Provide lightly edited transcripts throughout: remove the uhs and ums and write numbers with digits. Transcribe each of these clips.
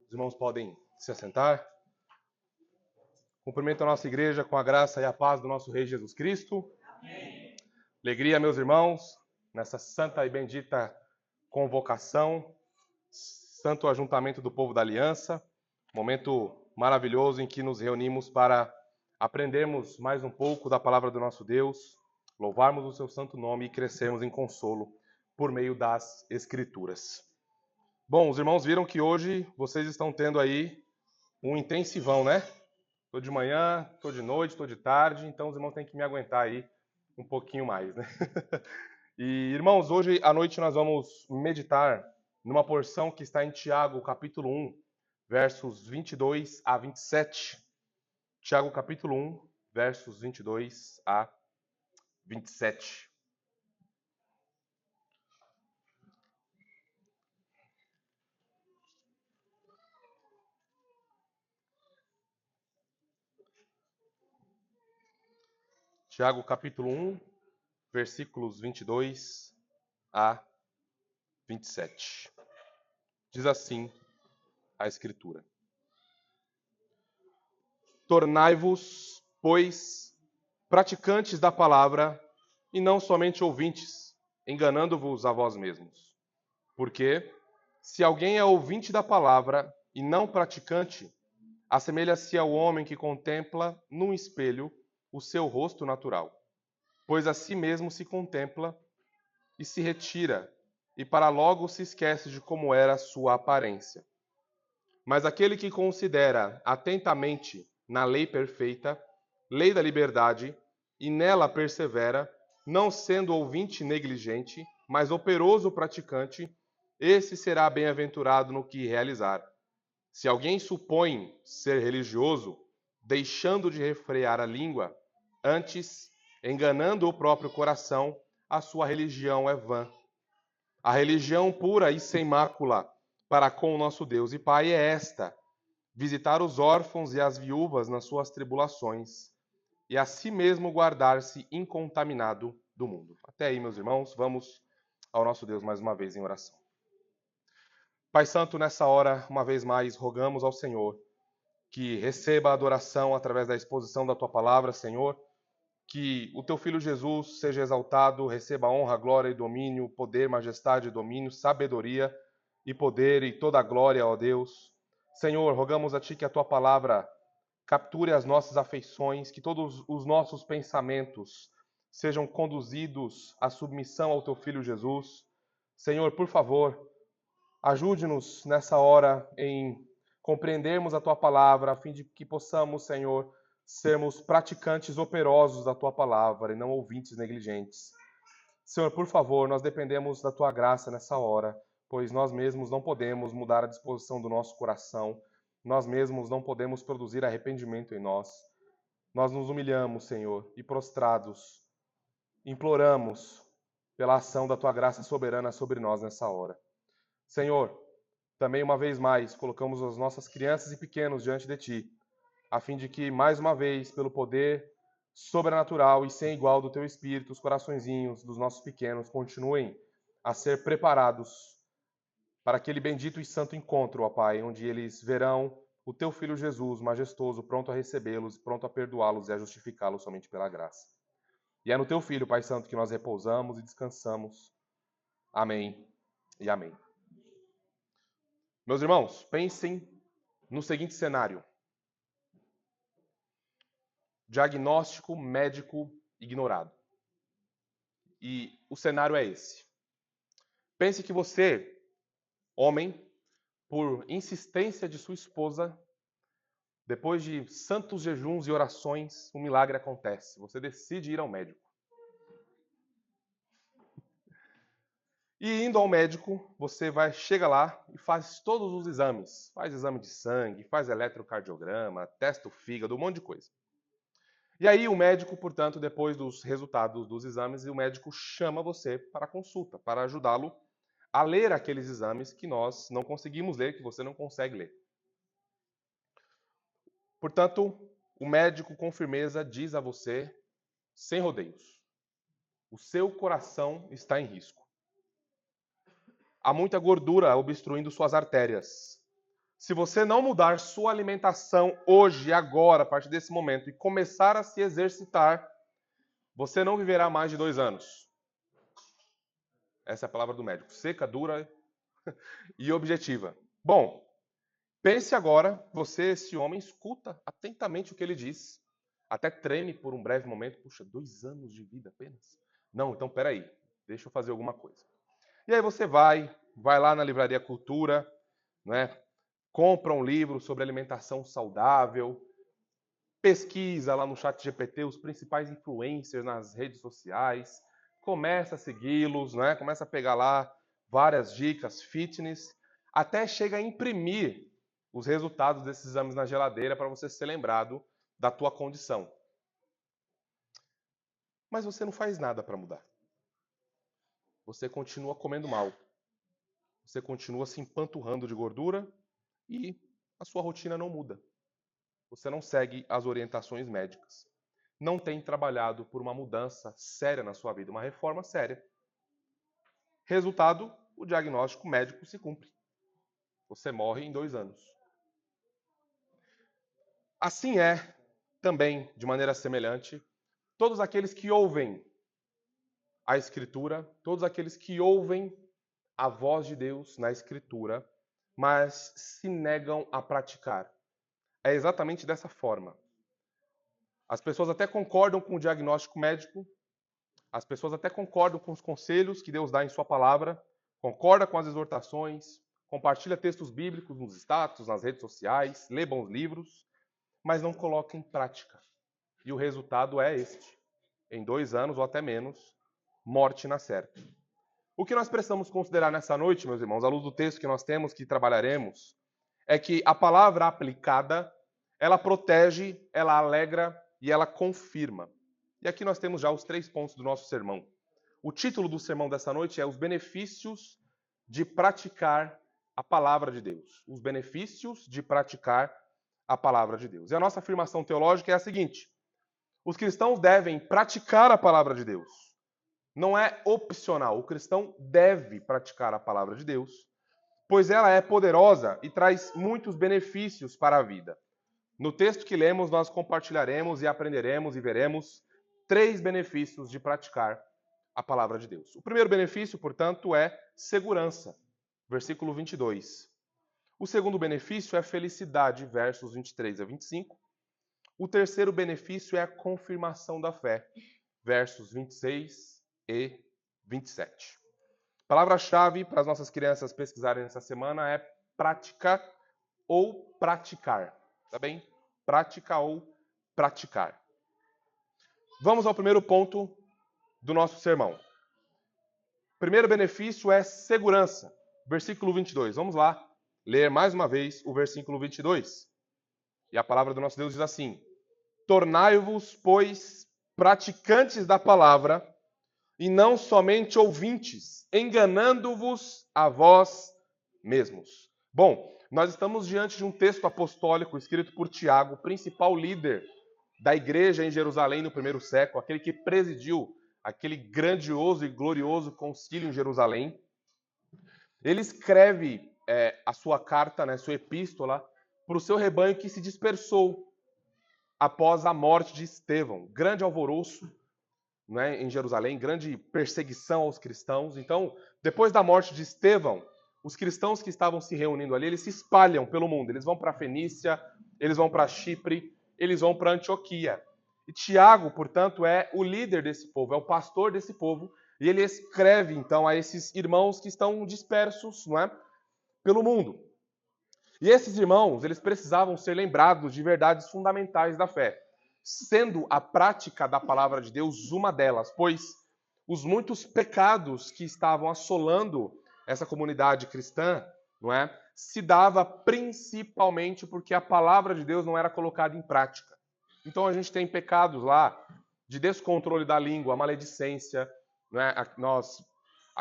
Os irmãos podem se assentar. Cumprimento a nossa igreja com a graça e a paz do nosso Rei Jesus Cristo. Amém. Alegria, meus irmãos, nessa santa e bendita convocação, santo ajuntamento do povo da aliança, momento maravilhoso em que nos reunimos para aprendermos mais um pouco da palavra do nosso Deus, louvarmos o seu santo nome e crescermos em consolo por meio das Escrituras. Bom, os irmãos viram que hoje vocês estão tendo aí um intensivão, né? Tô de manhã, tô de noite, tô de tarde, então os irmãos têm que me aguentar aí um pouquinho mais, né? E, irmãos, hoje à noite nós vamos meditar numa porção que está em Tiago, capítulo 1, versos 22 a 27. Tiago, capítulo 1, versos 22 a 27. Tiago, capítulo 1, versículos 22 a 27. Diz assim a Escritura: Tornai-vos, pois, praticantes da palavra, e não somente ouvintes, enganando-vos a vós mesmos. Porque, se alguém é ouvinte da palavra e não praticante, assemelha-se ao homem que contempla num espelho o seu rosto natural, pois a si mesmo se contempla e se retira, e para logo se esquece de como era a sua aparência. Mas aquele que considera atentamente na lei perfeita, lei da liberdade, e nela persevera, não sendo ouvinte negligente, mas operoso praticante, esse será bem-aventurado no que realizar. Se alguém supõe ser religioso, deixando de refrear a língua, antes, enganando o próprio coração, a sua religião é vã. A religião pura e sem mácula para com o nosso Deus e Pai é esta: visitar os órfãos e as viúvas nas suas tribulações, e a si mesmo guardar-se incontaminado do mundo. Até aí, meus irmãos, vamos ao nosso Deus mais uma vez em oração. Pai Santo, nessa hora, uma vez mais, rogamos ao Senhor que receba a adoração através da exposição da Tua palavra, Senhor, que o Teu Filho Jesus seja exaltado, receba honra, glória e domínio, poder, majestade e domínio, sabedoria e poder e toda a glória, ó Deus. Senhor, rogamos a Ti que a Tua palavra capture as nossas afeições, que todos os nossos pensamentos sejam conduzidos à submissão ao Teu Filho Jesus. Senhor, por favor, ajude-nos nessa hora em compreendermos a Tua palavra, a fim de que possamos, Senhor, sermos praticantes operosos da Tua palavra e não ouvintes negligentes. Senhor, por favor, nós dependemos da Tua graça nessa hora, pois nós mesmos não podemos mudar a disposição do nosso coração, nós mesmos não podemos produzir arrependimento em nós. Nós nos humilhamos, Senhor, e prostrados, imploramos pela ação da Tua graça soberana sobre nós nessa hora. Senhor, também uma vez mais colocamos as nossas crianças e pequenos diante de Ti, a fim de que, mais uma vez, pelo poder sobrenatural e sem igual do Teu Espírito, os coraçõezinhos dos nossos pequenos continuem a ser preparados para aquele bendito e santo encontro, ó Pai, onde eles verão o Teu Filho Jesus, majestoso, pronto a recebê-los, pronto a perdoá-los e a justificá-los somente pela graça. E é no Teu Filho, Pai Santo, que nós repousamos e descansamos. Amém e amém. Meus irmãos, pensem no seguinte cenário: diagnóstico médico ignorado. E o cenário é esse. Pense que você, homem, por insistência de sua esposa, depois de santos jejuns e orações, um milagre acontece. Você decide ir ao médico. E indo ao médico, você chega lá e faz todos os exames. Faz exame de sangue, faz eletrocardiograma, testa o fígado, um monte de coisa. E aí o médico, portanto, depois dos resultados dos exames, o médico chama você para a consulta, para ajudá-lo a ler aqueles exames que nós não conseguimos ler, que você não consegue ler. Portanto, o médico com firmeza diz a você, sem rodeios: o seu coração está em risco. Há muita gordura obstruindo suas artérias. Se você não mudar sua alimentação hoje, agora, a partir desse momento, e começar a se exercitar, você não viverá mais de 2 anos. Essa é a palavra do médico. Seca, dura e objetiva. Bom, pense agora, você, esse homem, escuta atentamente o que ele diz. Até treme por um breve momento. Puxa, 2 anos de vida apenas? Não, então peraí, deixa eu fazer alguma coisa. E aí você vai lá na Livraria Cultura, né? Compra um livro sobre alimentação saudável, pesquisa lá no ChatGPT os principais influencers nas redes sociais, começa a segui-los, né? Começa a pegar lá várias dicas fitness, até chega a imprimir os resultados desses exames na geladeira para você ser lembrado da tua condição. Mas você não faz nada para mudar. Você continua comendo mal. Você continua se empanturrando de gordura e a sua rotina não muda. Você não segue as orientações médicas. Não tem trabalhado por uma mudança séria na sua vida, uma reforma séria. Resultado, o diagnóstico médico se cumpre. Você morre em 2 anos. Assim é, também, de maneira semelhante, todos aqueles que ouvem a Escritura, todos aqueles que ouvem a voz de Deus na Escritura, mas se negam a praticar. É exatamente dessa forma. As pessoas até concordam com o diagnóstico médico, as pessoas até concordam com os conselhos que Deus dá em sua palavra, concorda com as exortações, compartilha textos bíblicos nos status, nas redes sociais, lê bons livros, mas não coloca em prática. E o resultado é este. Em 2 anos ou até menos, morte na certa. O que nós precisamos considerar nessa noite, meus irmãos, à luz do texto que nós temos, que trabalharemos, é que a palavra aplicada, ela protege, ela alegra e ela confirma. E aqui nós temos já os 3 pontos do nosso sermão. O título do sermão dessa noite é Os benefícios de praticar a palavra de Deus. Os benefícios de praticar a palavra de Deus. E a nossa afirmação teológica é a seguinte: os cristãos devem praticar a palavra de Deus. Não é opcional. O cristão deve praticar a palavra de Deus, pois ela é poderosa e traz muitos benefícios para a vida. No texto que lemos, nós compartilharemos e aprenderemos e veremos 3 benefícios de praticar a palavra de Deus. O primeiro benefício, portanto, é segurança, versículo 22. O segundo benefício é felicidade, versos 23 a 25. O terceiro benefício é a confirmação da fé, versos 26 e 27. A palavra-chave para as nossas crianças pesquisarem nessa semana é prática ou praticar. Tá bem? Prática ou praticar. Vamos ao primeiro ponto do nosso sermão. O primeiro benefício é segurança. Versículo 22. Vamos lá ler mais uma vez o versículo 22. E a palavra do nosso Deus diz assim: tornai-vos, pois, praticantes da palavra, e não somente ouvintes, enganando-vos a vós mesmos. Bom, nós estamos diante de um texto apostólico escrito por Tiago, o principal líder da igreja em Jerusalém no primeiro século, aquele que presidiu aquele grandioso e glorioso concílio em Jerusalém. Ele escreve a sua carta, né, sua epístola, para o seu rebanho que se dispersou após a morte de Estevão. Grande alvoroço, né, em Jerusalém, grande perseguição aos cristãos. Então, depois da morte de Estevão, os cristãos que estavam se reunindo ali, eles se espalham pelo mundo. Eles vão para a Fenícia, eles vão para Chipre, eles vão para Antioquia. E Tiago, portanto, é o líder desse povo, é o pastor desse povo, e ele escreve, então, a esses irmãos que estão dispersos, não é, pelo mundo. E esses irmãos, eles precisavam ser lembrados de verdades fundamentais da fé, sendo a prática da palavra de Deus uma delas, pois os muitos pecados que estavam assolando essa comunidade cristã, não é, se dava principalmente porque a palavra de Deus não era colocada em prática. Então a gente tem pecados lá de descontrole da língua, maledicência, não é?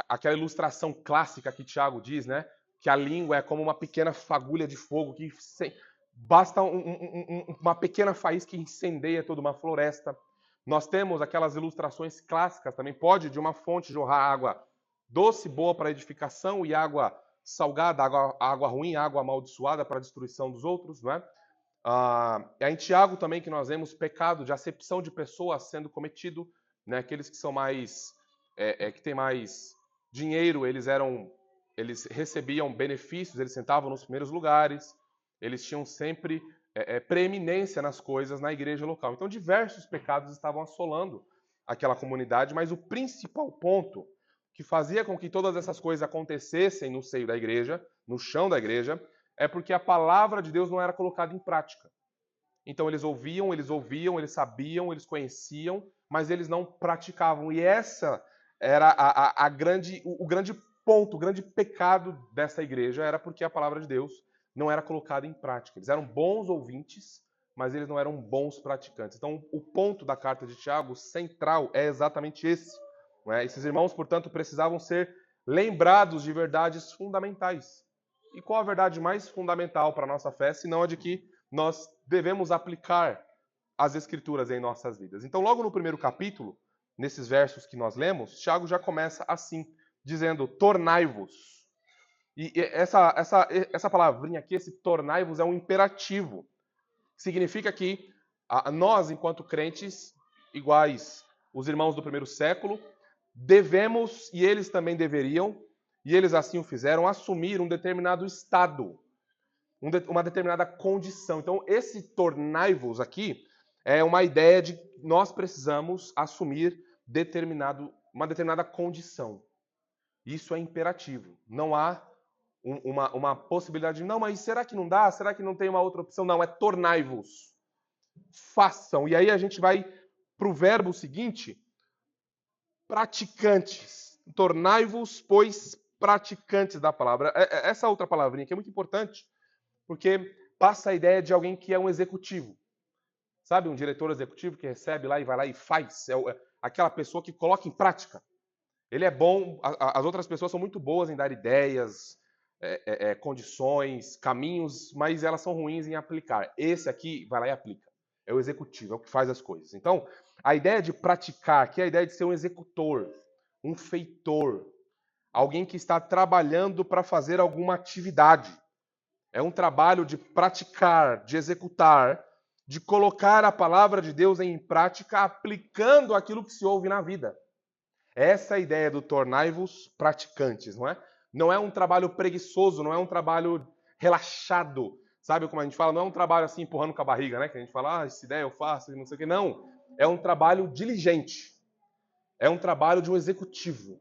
Aquela ilustração clássica que Tiago diz, né? Que a língua é como uma pequena fagulha de fogo que basta uma pequena faísca que incendeia toda uma floresta. Nós temos aquelas ilustrações clássicas também. Pode de uma fonte jorrar água doce, boa para edificação, e água salgada, água ruim, água amaldiçoada para a destruição dos outros, não é? É em Tiago também que nós vemos pecado de acepção de pessoas sendo cometido, né? Aqueles que são mais, que têm mais dinheiro, eles recebiam benefícios, eles sentavam nos primeiros lugares, eles tinham sempre preeminência nas coisas na igreja local. Então, diversos pecados estavam assolando aquela comunidade, mas o principal ponto que fazia com que todas essas coisas acontecessem no seio da igreja, no chão da igreja, é porque a palavra de Deus não era colocada em prática. Então eles ouviam, eles sabiam, eles conheciam, mas eles não praticavam. E essa era o grande ponto, o grande pecado dessa igreja, era porque a palavra de Deus não era colocada em prática. Eles eram bons ouvintes, mas eles não eram bons praticantes. Então o ponto da carta de Tiago, central, é exatamente esse. Não é? Esses irmãos, portanto, precisavam ser lembrados de verdades fundamentais. E qual a verdade mais fundamental para a nossa fé, senão a de que nós devemos aplicar as Escrituras em nossas vidas? Então, logo no primeiro capítulo, nesses versos que nós lemos, Tiago já começa assim, dizendo: tornai-vos. E essa palavrinha aqui, esse tornai-vos, é um imperativo. Significa que nós, enquanto crentes, iguais os irmãos do primeiro século, devemos, e eles também deveriam, e eles assim o fizeram, assumir um determinado estado, uma determinada condição. Então, esse tornai-vos aqui é uma ideia de que nós precisamos assumir uma determinada condição. Isso é imperativo. Não há uma possibilidade de, não, mas será que não dá? Será que não tem uma outra opção? Não, é tornai-vos. Façam. E aí a gente vai para o verbo seguinte, praticantes. Tornai-vos, pois, praticantes da palavra. Essa outra palavrinha aqui é muito importante, porque passa a ideia de alguém que é um executivo. Sabe, um diretor executivo que recebe lá e vai lá e faz. Aquela pessoa que coloca em prática. Ele é bom, as outras pessoas são muito boas em dar ideias, condições, caminhos, mas elas são ruins em aplicar. Esse aqui vai lá e aplica. É o executivo, é o que faz as coisas. Então, a ideia de praticar aqui é a ideia de ser um executor, um feitor, alguém que está trabalhando para fazer alguma atividade. É um trabalho de praticar, de executar, de colocar a palavra de Deus em prática, aplicando aquilo que se ouve na vida. Essa é a ideia do tornai-vos praticantes, não é? Não é um trabalho preguiçoso, não é um trabalho relaxado, sabe como a gente fala? Não é um trabalho assim empurrando com a barriga, né? Que a gente fala, essa ideia eu faço, não sei o quê. Não, é um trabalho diligente. É um trabalho de um executivo.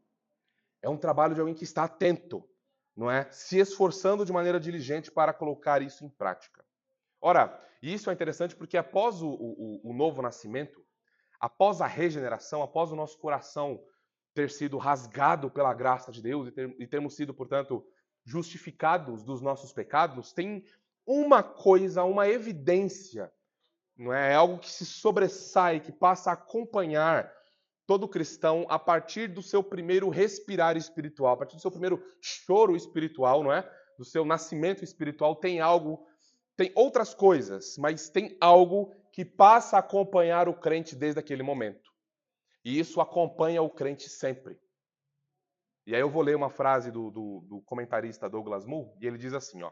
É um trabalho de alguém que está atento, não é? Se esforçando de maneira diligente para colocar isso em prática. Ora, isso é interessante porque após o novo nascimento, após a regeneração, após o nosso coração ter sido rasgado pela graça de Deus e termos sido, portanto, justificados dos nossos pecados, tem uma coisa, uma evidência, não é? É algo que se sobressai, que passa a acompanhar todo cristão a partir do seu primeiro respirar espiritual, a partir do seu primeiro choro espiritual, não é? Do seu nascimento espiritual, tem outras coisas, mas tem algo que passa a acompanhar o crente desde aquele momento. E isso acompanha o crente sempre. E aí eu vou ler uma frase do comentarista Douglas Moo, e ele diz assim, ó: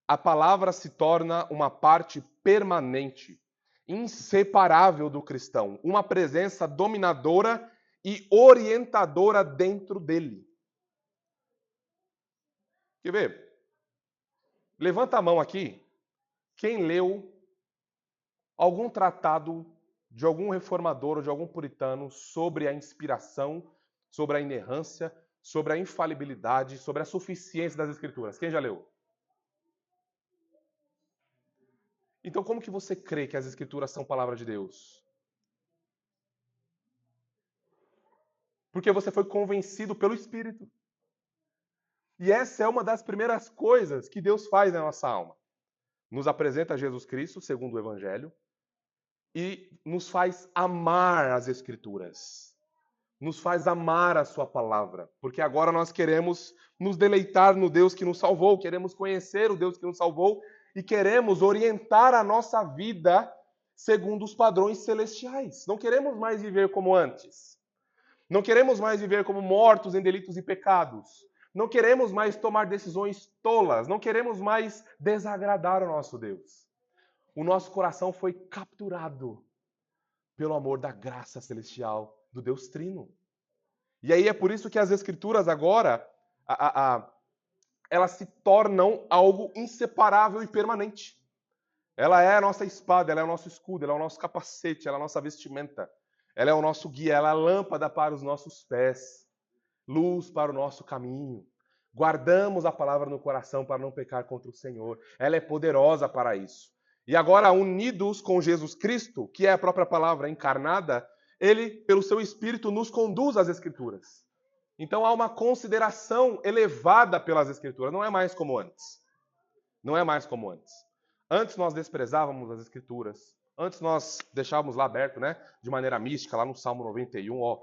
a palavra se torna uma parte permanente, inseparável do cristão, uma presença dominadora e orientadora dentro dele. Quer ver? Levanta a mão aqui quem leu algum tratado de algum reformador ou de algum puritano sobre a inspiração, sobre a inerrância, sobre a infalibilidade, sobre a suficiência das Escrituras. Quem já leu? Então, como que você crê que as Escrituras são palavra de Deus? Porque você foi convencido pelo Espírito. E essa é uma das primeiras coisas que Deus faz na nossa alma. Nos apresenta Jesus Cristo, segundo o Evangelho, e nos faz amar as Escrituras. Nos faz amar a sua palavra. Porque agora nós queremos nos deleitar no Deus que nos salvou, queremos conhecer o Deus que nos salvou e queremos orientar a nossa vida segundo os padrões celestiais. Não queremos mais viver como antes. Não queremos mais viver como mortos em delitos e pecados. Não queremos mais tomar decisões tolas. Não queremos mais desagradar o nosso Deus. O nosso coração foi capturado pelo amor da graça celestial do Deus Trino. E aí é por isso que as Escrituras agora, elas se tornam algo inseparável e permanente. Ela é a nossa espada, ela é o nosso escudo, ela é o nosso capacete, ela é a nossa vestimenta. Ela é o nosso guia, ela é a lâmpada para os nossos pés, luz para o nosso caminho. Guardamos a palavra no coração para não pecar contra o Senhor. Ela é poderosa para isso. E agora, unidos com Jesus Cristo, que é a própria palavra encarnada, ele, pelo seu Espírito, nos conduz às Escrituras. Então há uma consideração elevada pelas Escrituras. Não é mais como antes. Não é mais como antes. Antes nós desprezávamos as Escrituras. Antes nós deixávamos lá aberto, né? De maneira mística, lá no Salmo 91, ó.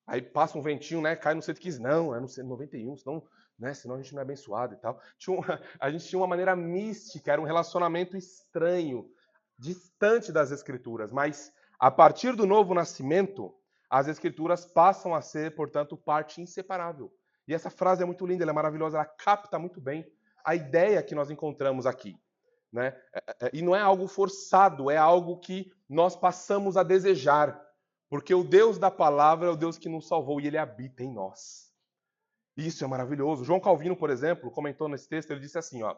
Aí passa um ventinho, né? Cai no 115. Não, é no 91, senão, né, senão a gente não é abençoado e tal. A gente tinha uma maneira mística, era um relacionamento estranho, distante das Escrituras. Mas a partir do novo nascimento, as Escrituras passam a ser, portanto, parte inseparável. E essa frase é muito linda, ela é maravilhosa, ela capta muito bem a ideia que nós encontramos aqui. Né? E não é algo forçado, é algo que nós passamos a desejar. Porque o Deus da palavra é o Deus que nos salvou e ele habita em nós. Isso é maravilhoso. João Calvino, por exemplo, comentou nesse texto, ele disse assim, ó,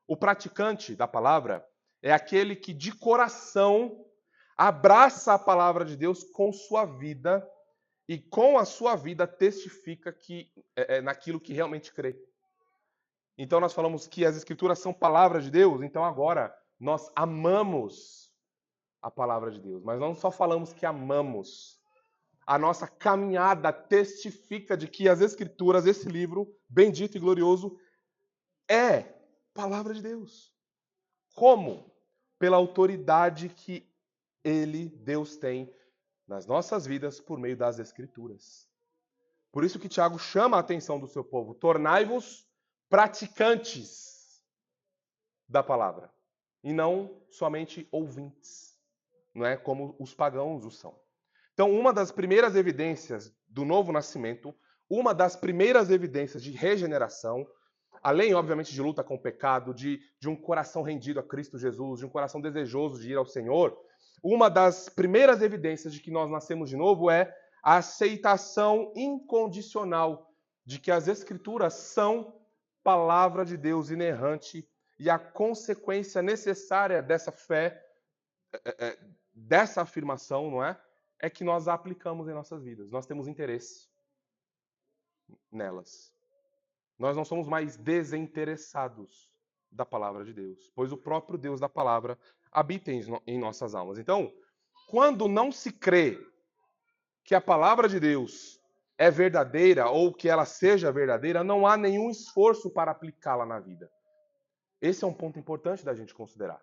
o praticante da palavra é aquele que de coração abraça a palavra de Deus com sua vida e com a sua vida testifica que naquilo que realmente crê. Então nós falamos que as Escrituras são palavras de Deus, então agora nós amamos a palavra de Deus. Mas não só falamos que amamos. A nossa caminhada testifica de que as Escrituras, esse livro bendito e glorioso, é palavra de Deus. Como? Pela autoridade que ele, Deus, tem nas nossas vidas por meio das Escrituras. Por isso que Tiago chama a atenção do seu povo. Tornai-vos praticantes da palavra. E não somente ouvintes. Não é como os pagãos o são. Então, uma das primeiras evidências do novo nascimento, uma das primeiras evidências de regeneração, além, obviamente, de luta com o pecado, de um coração rendido a Cristo Jesus, de um coração desejoso de ir ao Senhor, uma das primeiras evidências de que nós nascemos de novo é a aceitação incondicional de que as Escrituras são palavra de Deus inerrante e a consequência necessária dessa fé, dessa afirmação, não é? É que nós a aplicamos em nossas vidas. Nós temos interesse nelas. Nós não somos mais desinteressados da palavra de Deus, pois o próprio Deus da palavra habita em nossas almas. Então, quando não se crê que a palavra de Deus é verdadeira ou que ela seja verdadeira, não há nenhum esforço para aplicá-la na vida. Esse é um ponto importante da gente considerar.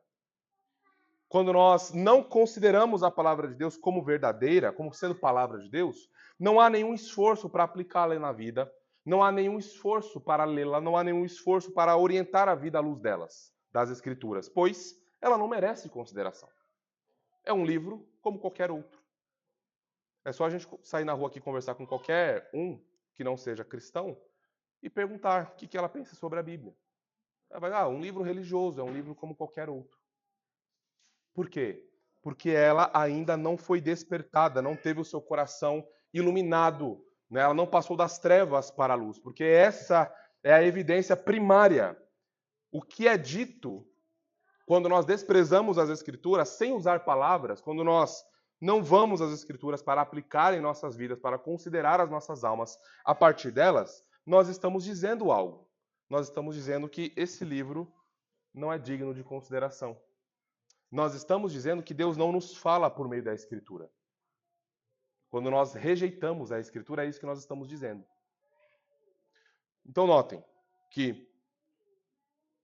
Quando nós não consideramos a palavra de Deus como verdadeira, como sendo palavra de Deus, não há nenhum esforço para aplicá-la na vida, não há nenhum esforço para lê-la, não há nenhum esforço para orientar a vida à luz delas, das Escrituras, pois ela não merece consideração. É um livro como qualquer outro. É só a gente sair na rua aqui e conversar com qualquer um que não seja cristão e perguntar o que ela pensa sobre a Bíblia. Ela vai, um livro religioso, é um livro como qualquer outro. Por quê? Porque ela ainda não foi despertada, não teve o seu coração iluminado, né? Ela não passou das trevas para a luz, porque essa é a evidência primária. O que é dito quando nós desprezamos as Escrituras sem usar palavras, quando nós não vamos às Escrituras para aplicar em nossas vidas, para considerar as nossas almas a partir delas, nós estamos dizendo algo. Nós estamos dizendo que esse livro não é digno de consideração. Nós estamos dizendo que Deus não nos fala por meio da Escritura. Quando nós rejeitamos a Escritura, é isso que nós estamos dizendo. Então notem que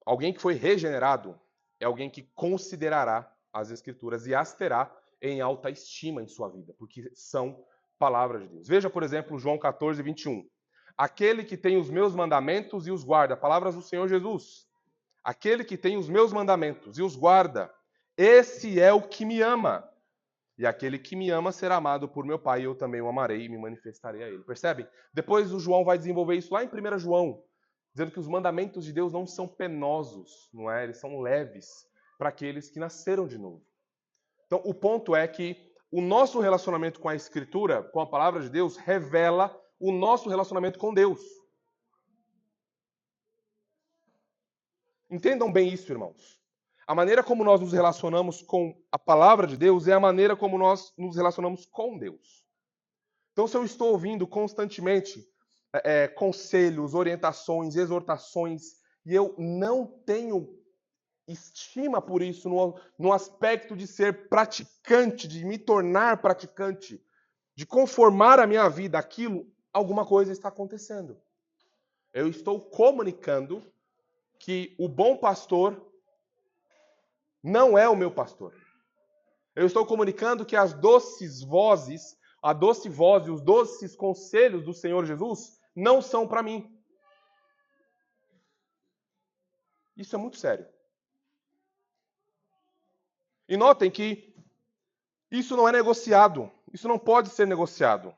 alguém que foi regenerado é alguém que considerará as Escrituras e as terá em alta estima em sua vida, porque são palavras de Deus. Veja, por exemplo, João 14, 21. Aquele que tem os meus mandamentos e os guarda, palavras do Senhor Jesus. Aquele que tem os meus mandamentos e os guarda, esse é o que me ama. E aquele que me ama será amado por meu Pai, e eu também o amarei e me manifestarei a ele. Percebem? Depois o João vai desenvolver isso lá em 1 João. dizendo que os mandamentos de Deus não são penosos, não é? Eles são leves para aqueles que nasceram de novo. Então, o ponto é que o nosso relacionamento com a Escritura, com a palavra de Deus, revela o nosso relacionamento com Deus. Entendam bem isso, irmãos. A maneira como nós nos relacionamos com a palavra de Deus é a maneira como nós nos relacionamos com Deus. Então, se eu estou ouvindo constantemente conselhos, orientações, exortações, e eu não tenho estima por isso no aspecto de ser praticante, de me tornar praticante, de conformar a minha vida àquilo, alguma coisa está acontecendo. Eu estou comunicando que o bom pastor não é o meu pastor. Eu estou comunicando que as doces vozes, a doce voz e os doces conselhos do Senhor Jesus não são para mim. Isso é muito sério. E notem que isso não é negociado. Isso não pode ser negociado.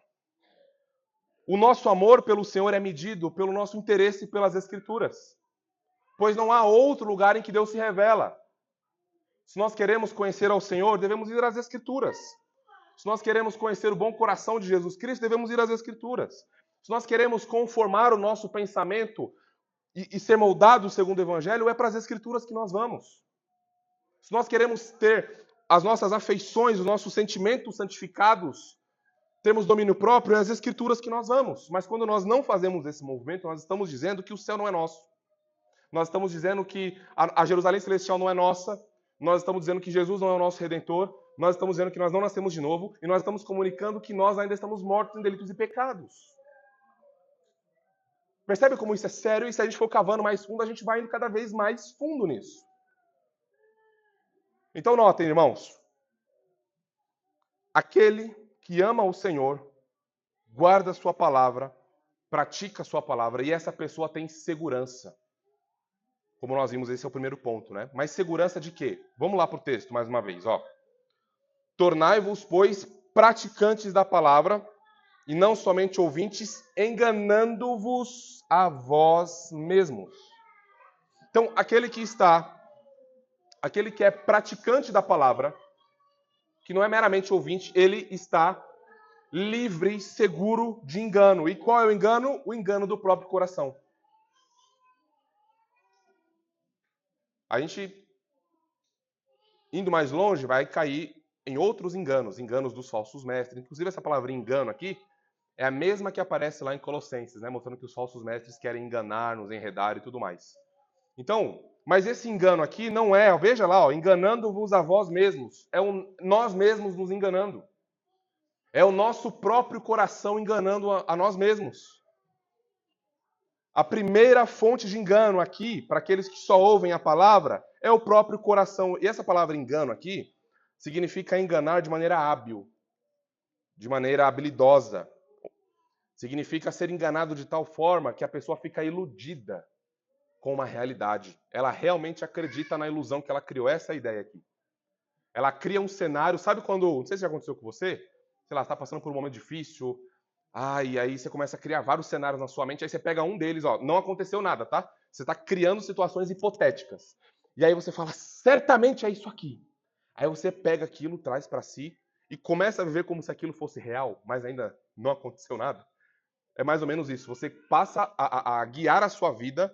O nosso amor pelo Senhor é medido pelo nosso interesse pelas Escrituras. Pois não há outro lugar em que Deus se revela. Se nós queremos conhecer ao Senhor, devemos ir às Escrituras. Se nós queremos conhecer o bom coração de Jesus Cristo, devemos ir às Escrituras. Se nós queremos conformar o nosso pensamento e ser moldados segundo o Evangelho, é para as Escrituras que nós vamos. Se nós queremos ter as nossas afeições, os nossos sentimentos santificados, temos domínio próprio, é às Escrituras que nós vamos. Mas quando nós não fazemos esse movimento, nós estamos dizendo que o céu não é nosso. Nós estamos dizendo que a Jerusalém Celestial não é nossa. Nós estamos dizendo que Jesus não é o nosso Redentor. Nós estamos dizendo que nós não nascemos de novo. E nós estamos comunicando que nós ainda estamos mortos em delitos e pecados. Percebe como isso é sério? E se a gente for cavando mais fundo, a gente vai indo cada vez mais fundo nisso. Então notem, irmãos. Aquele que ama o Senhor, guarda a sua palavra, pratica a sua palavra. E essa pessoa tem segurança. Como nós vimos, esse é o primeiro ponto, né? Mas segurança de quê? Vamos lá para o texto mais uma vez, ó. Tornai-vos, pois, praticantes da palavra, e não somente ouvintes, enganando-vos a vós mesmos. Então, aquele que é praticante da palavra, que não é meramente ouvinte, ele está livre, seguro de engano. E qual é o engano? O engano do próprio coração. A gente, indo mais longe, vai cair em outros enganos, enganos dos falsos mestres. Inclusive, essa palavra engano aqui é a mesma que aparece lá em Colossenses, né? Mostrando que os falsos mestres querem enganar, nos enredar e tudo mais. Então, mas esse engano aqui não é, veja lá, ó, enganando-vos a vós mesmos. É nós mesmos nos enganando. É o nosso próprio coração enganando a nós mesmos. A primeira fonte de engano aqui, para aqueles que só ouvem a palavra, é o próprio coração. E essa palavra engano aqui significa enganar de maneira hábil, de maneira habilidosa. Significa ser enganado de tal forma que a pessoa fica iludida com uma realidade. Ela realmente acredita na ilusão que ela criou. Essa é a ideia aqui. Ela cria um cenário, sabe quando, não sei se já aconteceu com você, sei lá, está passando por um momento difícil, e aí você começa a criar vários cenários na sua mente, aí você pega um deles, ó, não aconteceu nada, tá? Você está criando situações hipotéticas. E aí você fala, certamente é isso aqui. Aí você pega aquilo, traz para si e começa a viver como se aquilo fosse real, mas ainda não aconteceu nada. É mais ou menos isso. Você passa a guiar a sua vida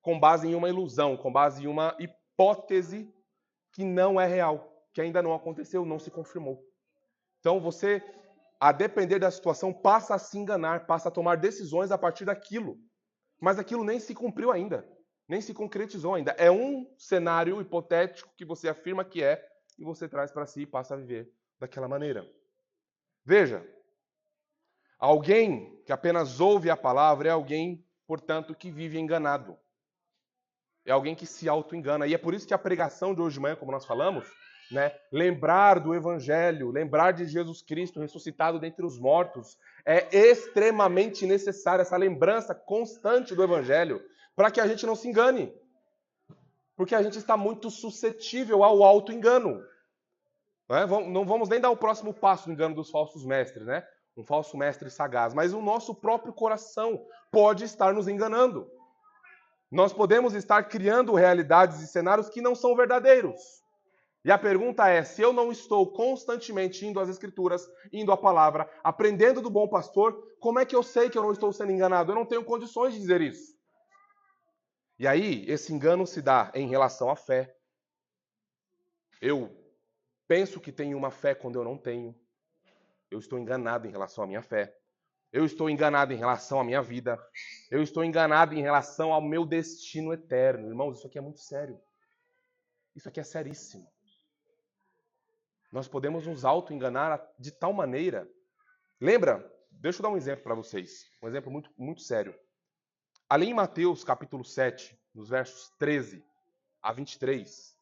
com base em uma ilusão, com base em uma hipótese que não é real, que ainda não aconteceu, não se confirmou. Então você, a depender da situação, passa a se enganar, passa a tomar decisões a partir daquilo. Mas aquilo nem se cumpriu ainda, nem se concretizou ainda. É um cenário hipotético que você afirma que é e você traz para si e passa a viver daquela maneira. Veja, alguém que apenas ouve a palavra é alguém, portanto, que vive enganado. É alguém que se auto-engana. E é por isso que a pregação de hoje de manhã, como nós falamos, né, lembrar do Evangelho, lembrar de Jesus Cristo ressuscitado dentre os mortos, é extremamente necessário, essa lembrança constante do Evangelho, para que a gente não se engane. Porque a gente está muito suscetível ao auto-engano. Não vamos nem dar o próximo passo no engano dos falsos mestres, né? Um falso mestre sagaz. Mas o nosso próprio coração pode estar nos enganando. Nós podemos estar criando realidades e cenários que não são verdadeiros. E a pergunta é, se eu não estou constantemente indo às Escrituras, indo à palavra, aprendendo do bom pastor, como é que eu sei que eu não estou sendo enganado? Eu não tenho condições de dizer isso. E aí, esse engano se dá em relação à fé. Eu penso que tenho uma fé quando eu não tenho. Eu estou enganado em relação à minha fé. Eu estou enganado em relação à minha vida. Eu estou enganado em relação ao meu destino eterno. Irmãos, isso aqui é muito sério. Isso aqui é seríssimo. Nós podemos nos auto-enganar de tal maneira. Lembra? Deixa eu dar um exemplo para vocês. Um exemplo muito, muito sério. Ali em Mateus, capítulo 7, nos versos 13 a 23,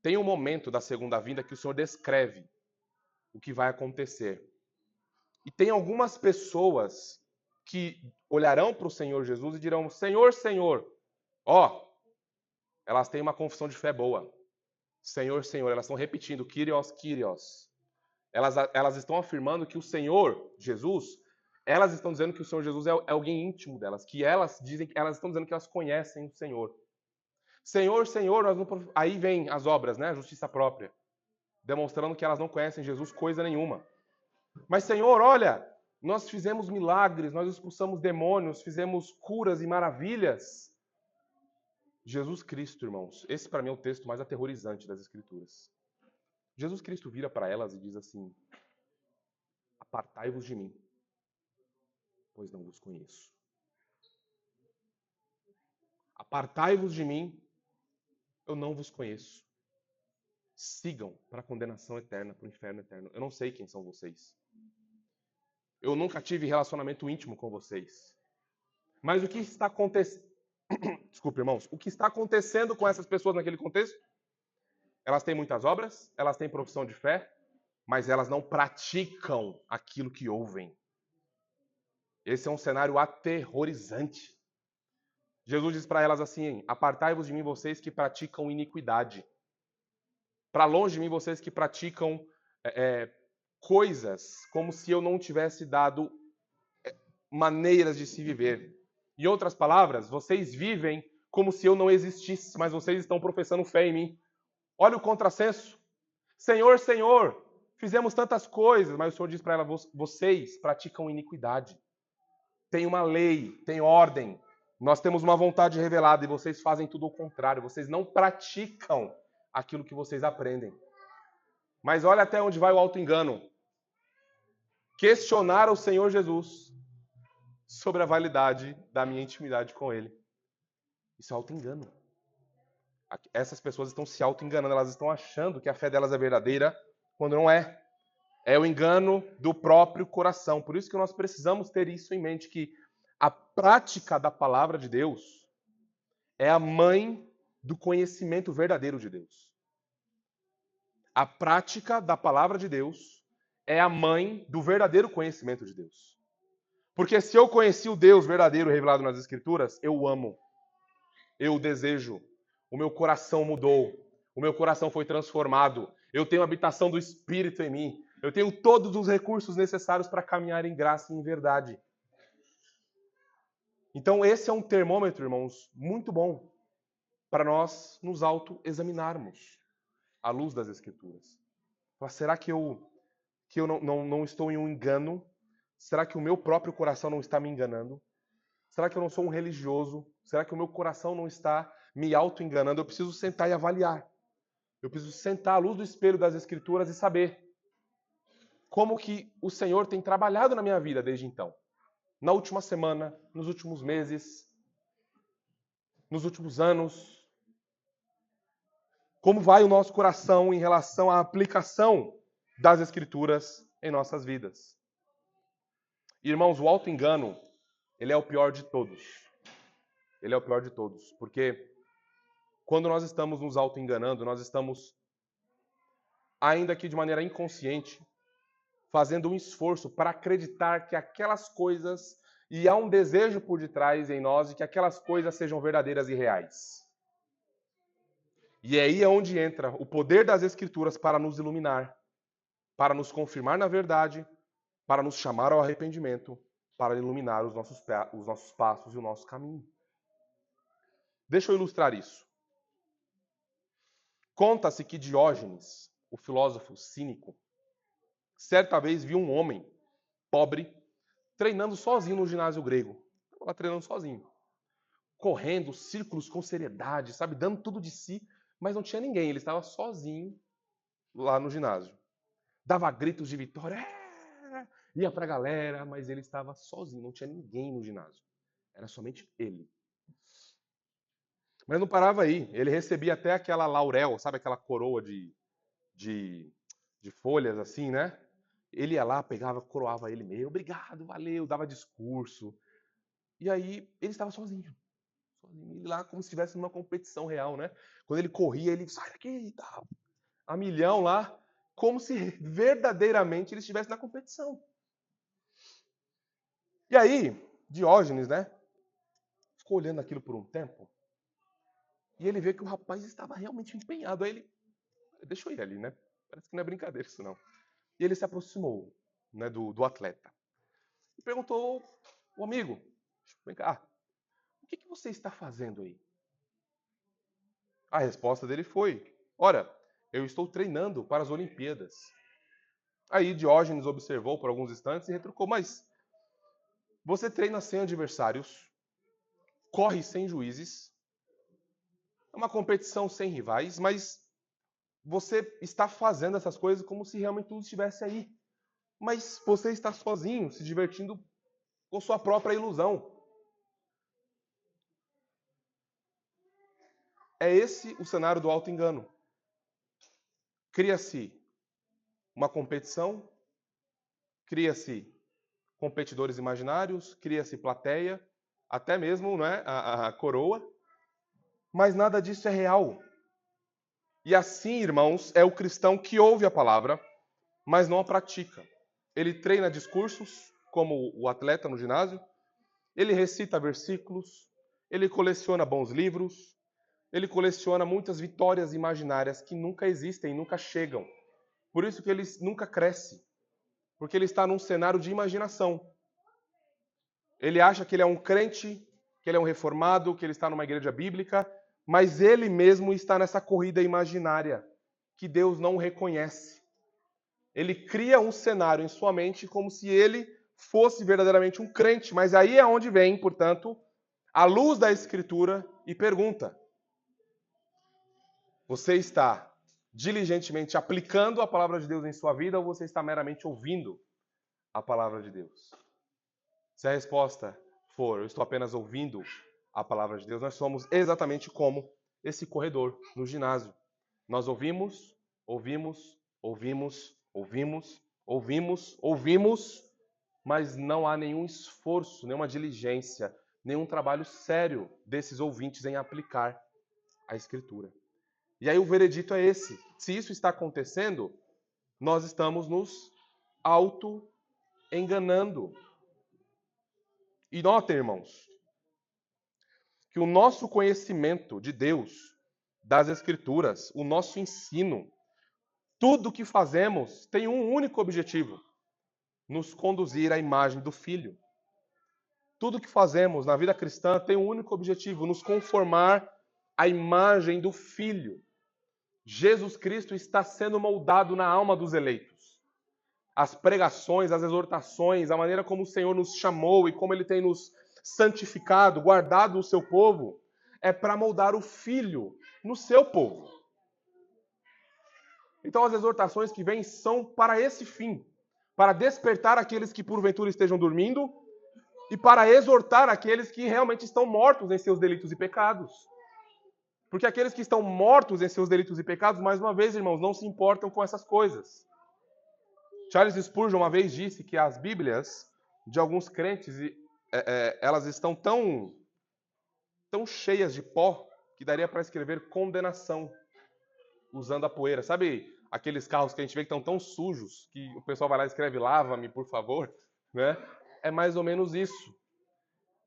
tem um momento da segunda vinda que o Senhor descreve o que vai acontecer. E tem algumas pessoas que olharão para o Senhor Jesus e dirão: Senhor, Senhor. Ó, elas têm uma confissão de fé boa. Senhor, Senhor. Elas estão repetindo: Kyrios, Kyrios. Elas estão afirmando que o Senhor Jesus, elas estão dizendo que o Senhor Jesus é alguém íntimo delas, que elas estão dizendo que elas conhecem o Senhor. Senhor, Senhor, aí vem as obras, né? A justiça própria, demonstrando que elas não conhecem Jesus coisa nenhuma. Mas Senhor, olha, nós fizemos milagres, nós expulsamos demônios, fizemos curas e maravilhas. Jesus Cristo, irmãos, esse para mim é o texto mais aterrorizante das Escrituras. Jesus Cristo vira para elas e diz assim: apartai-vos de mim, pois não vos conheço. Apartai-vos de mim, eu não vos conheço. Sigam para a condenação eterna, para o inferno eterno. Eu não sei quem são vocês. Eu nunca tive relacionamento íntimo com vocês. Mas o que está acontecendo? Desculpe, irmãos. O que está acontecendo com essas pessoas naquele contexto? Elas têm muitas obras, elas têm profissão de fé, mas elas não praticam aquilo que ouvem. Esse é um cenário aterrorizante. Jesus diz para elas assim: apartai-vos de mim, vocês que praticam iniquidade. Para longe de mim, vocês que praticam coisas como se eu não tivesse dado maneiras de se viver. Em outras palavras, vocês vivem como se eu não existisse, mas vocês estão professando fé em mim. Olha o contrassenso. Senhor, Senhor, fizemos tantas coisas, mas o Senhor diz para ela: vocês praticam iniquidade. Tem uma lei, tem ordem. Nós temos uma vontade revelada e vocês fazem tudo ao contrário. Vocês não praticam aquilo que vocês aprendem. Mas olha até onde vai o auto-engano. Questionar o Senhor Jesus sobre a validade da minha intimidade com Ele. Isso é auto-engano. Essas pessoas estão se auto-enganando, elas estão achando que a fé delas é verdadeira, quando não é. É o engano do próprio coração. Por isso que nós precisamos ter isso em mente, que a prática da palavra de Deus é a mãe do conhecimento verdadeiro de Deus. A prática da palavra de Deus é a mãe do verdadeiro conhecimento de Deus. Porque se eu conheci o Deus verdadeiro revelado nas Escrituras, eu o amo, eu o desejo, o meu coração mudou, o meu coração foi transformado, eu tenho a habitação do Espírito em mim, eu tenho todos os recursos necessários para caminhar em graça e em verdade. Então esse é um termômetro, irmãos, muito bom para nós nos auto-examinarmos à luz das Escrituras. Mas será que eu não estou em um engano? Será que o meu próprio coração não está me enganando? Será que eu não sou um religioso? Será que o meu coração não está me auto-enganando? Eu preciso sentar e avaliar. Eu preciso sentar à luz do espelho das Escrituras e saber como que o Senhor tem trabalhado na minha vida desde então. Na última semana, nos últimos meses, nos últimos anos. Como vai o nosso coração em relação à aplicação das Escrituras em nossas vidas? Irmãos, o auto-engano, ele é o pior de todos. Ele é o pior de todos, porque quando nós estamos nos auto-enganando, nós estamos, ainda que de maneira inconsciente, fazendo um esforço para acreditar que aquelas coisas, e há um desejo por detrás em nós de que aquelas coisas sejam verdadeiras e reais. E aí é onde entra o poder das Escrituras para nos iluminar, para nos confirmar na verdade, para nos chamar ao arrependimento, para iluminar os nossos passos e o nosso caminho. Deixa eu ilustrar isso. Conta-se que Diógenes, o filósofo cínico, certa vez viu um homem pobre treinando sozinho no ginásio grego. Estava treinando sozinho. Correndo círculos com seriedade, sabe? Dando tudo de si, mas não tinha ninguém. Ele estava sozinho lá no ginásio. Dava gritos de vitória, ia pra galera, mas ele estava sozinho, não tinha ninguém no ginásio. Era somente ele. Mas não parava aí. Ele recebia até aquela laurel, sabe aquela coroa de, de folhas assim, né? Ele ia lá, pegava, coroava ele mesmo. Obrigado, valeu, dava discurso. E aí ele estava sozinho. Sozinho lá como se estivesse numa competição real, né? Quando ele corria, ele sai daqui e tal. A milhão lá, como se verdadeiramente ele estivesse na competição. E aí, Diógenes, né? Ficou olhando aquilo por um tempo. E ele vê que o rapaz estava realmente empenhado. Aí ele, deixa eu ir ali, né? Parece que não é brincadeira isso não. E ele se aproximou, né, do atleta. E perguntou, o amigo, vem cá, o que você está fazendo aí? A resposta dele foi, ora, eu estou treinando para as Olimpíadas. Aí Diógenes observou por alguns instantes e retrucou, mas você treina sem adversários, corre sem juízes, é uma competição sem rivais, mas você está fazendo essas coisas como se realmente tudo estivesse aí. Mas você está sozinho, se divertindo com sua própria ilusão. É esse o cenário do auto-engano. Cria-se uma competição, cria-se competidores imaginários, cria-se plateia, até mesmo, né, a coroa, mas nada disso é real. E assim, irmãos, é o cristão que ouve a palavra, mas não a pratica. Ele treina discursos, como o atleta no ginásio, ele recita versículos, ele coleciona bons livros, ele coleciona muitas vitórias imaginárias que nunca existem, nunca chegam. Por isso que ele nunca cresce, porque ele está num cenário de imaginação. Ele acha que ele é um crente, que ele é um reformado, que ele está numa igreja bíblica, mas ele mesmo está nessa corrida imaginária, que Deus não reconhece. Ele cria um cenário em sua mente como se ele fosse verdadeiramente um crente, mas aí é onde vem, portanto, a luz da Escritura e pergunta: você está diligentemente aplicando a palavra de Deus em sua vida ou você está meramente ouvindo a palavra de Deus? Se a resposta for, eu estou apenas ouvindo a palavra de Deus, nós somos exatamente como esse corredor no ginásio. Nós ouvimos, ouvimos, ouvimos, ouvimos, ouvimos, ouvimos, mas não há nenhum esforço, nenhuma diligência, nenhum trabalho sério desses ouvintes em aplicar a Escritura. E aí o veredito é esse. Se isso está acontecendo, nós estamos nos auto-enganando. E notem, irmãos, que o nosso conhecimento de Deus, das Escrituras, o nosso ensino, tudo que fazemos tem um único objetivo: nos conduzir à imagem do Filho. Tudo que fazemos na vida cristã tem um único objetivo: nos conformar à imagem do Filho. Jesus Cristo está sendo moldado na alma dos eleitos. As pregações, as exortações, a maneira como o Senhor nos chamou e como Ele tem nos santificado, guardado o seu povo, é para moldar o Filho no seu povo. Então as exortações que vêm são para esse fim, para despertar aqueles que porventura estejam dormindo e para exortar aqueles que realmente estão mortos em seus delitos e pecados. Porque aqueles que estão mortos em seus delitos e pecados, mais uma vez, irmãos, não se importam com essas coisas. Charles Spurgeon uma vez disse que as Bíblias de alguns crentes, elas estão tão cheias de pó que daria para escrever condenação usando a poeira. Sabe aqueles carros que a gente vê que estão tão sujos que o pessoal vai lá e escreve lava-me, por favor? Né? É mais ou menos isso.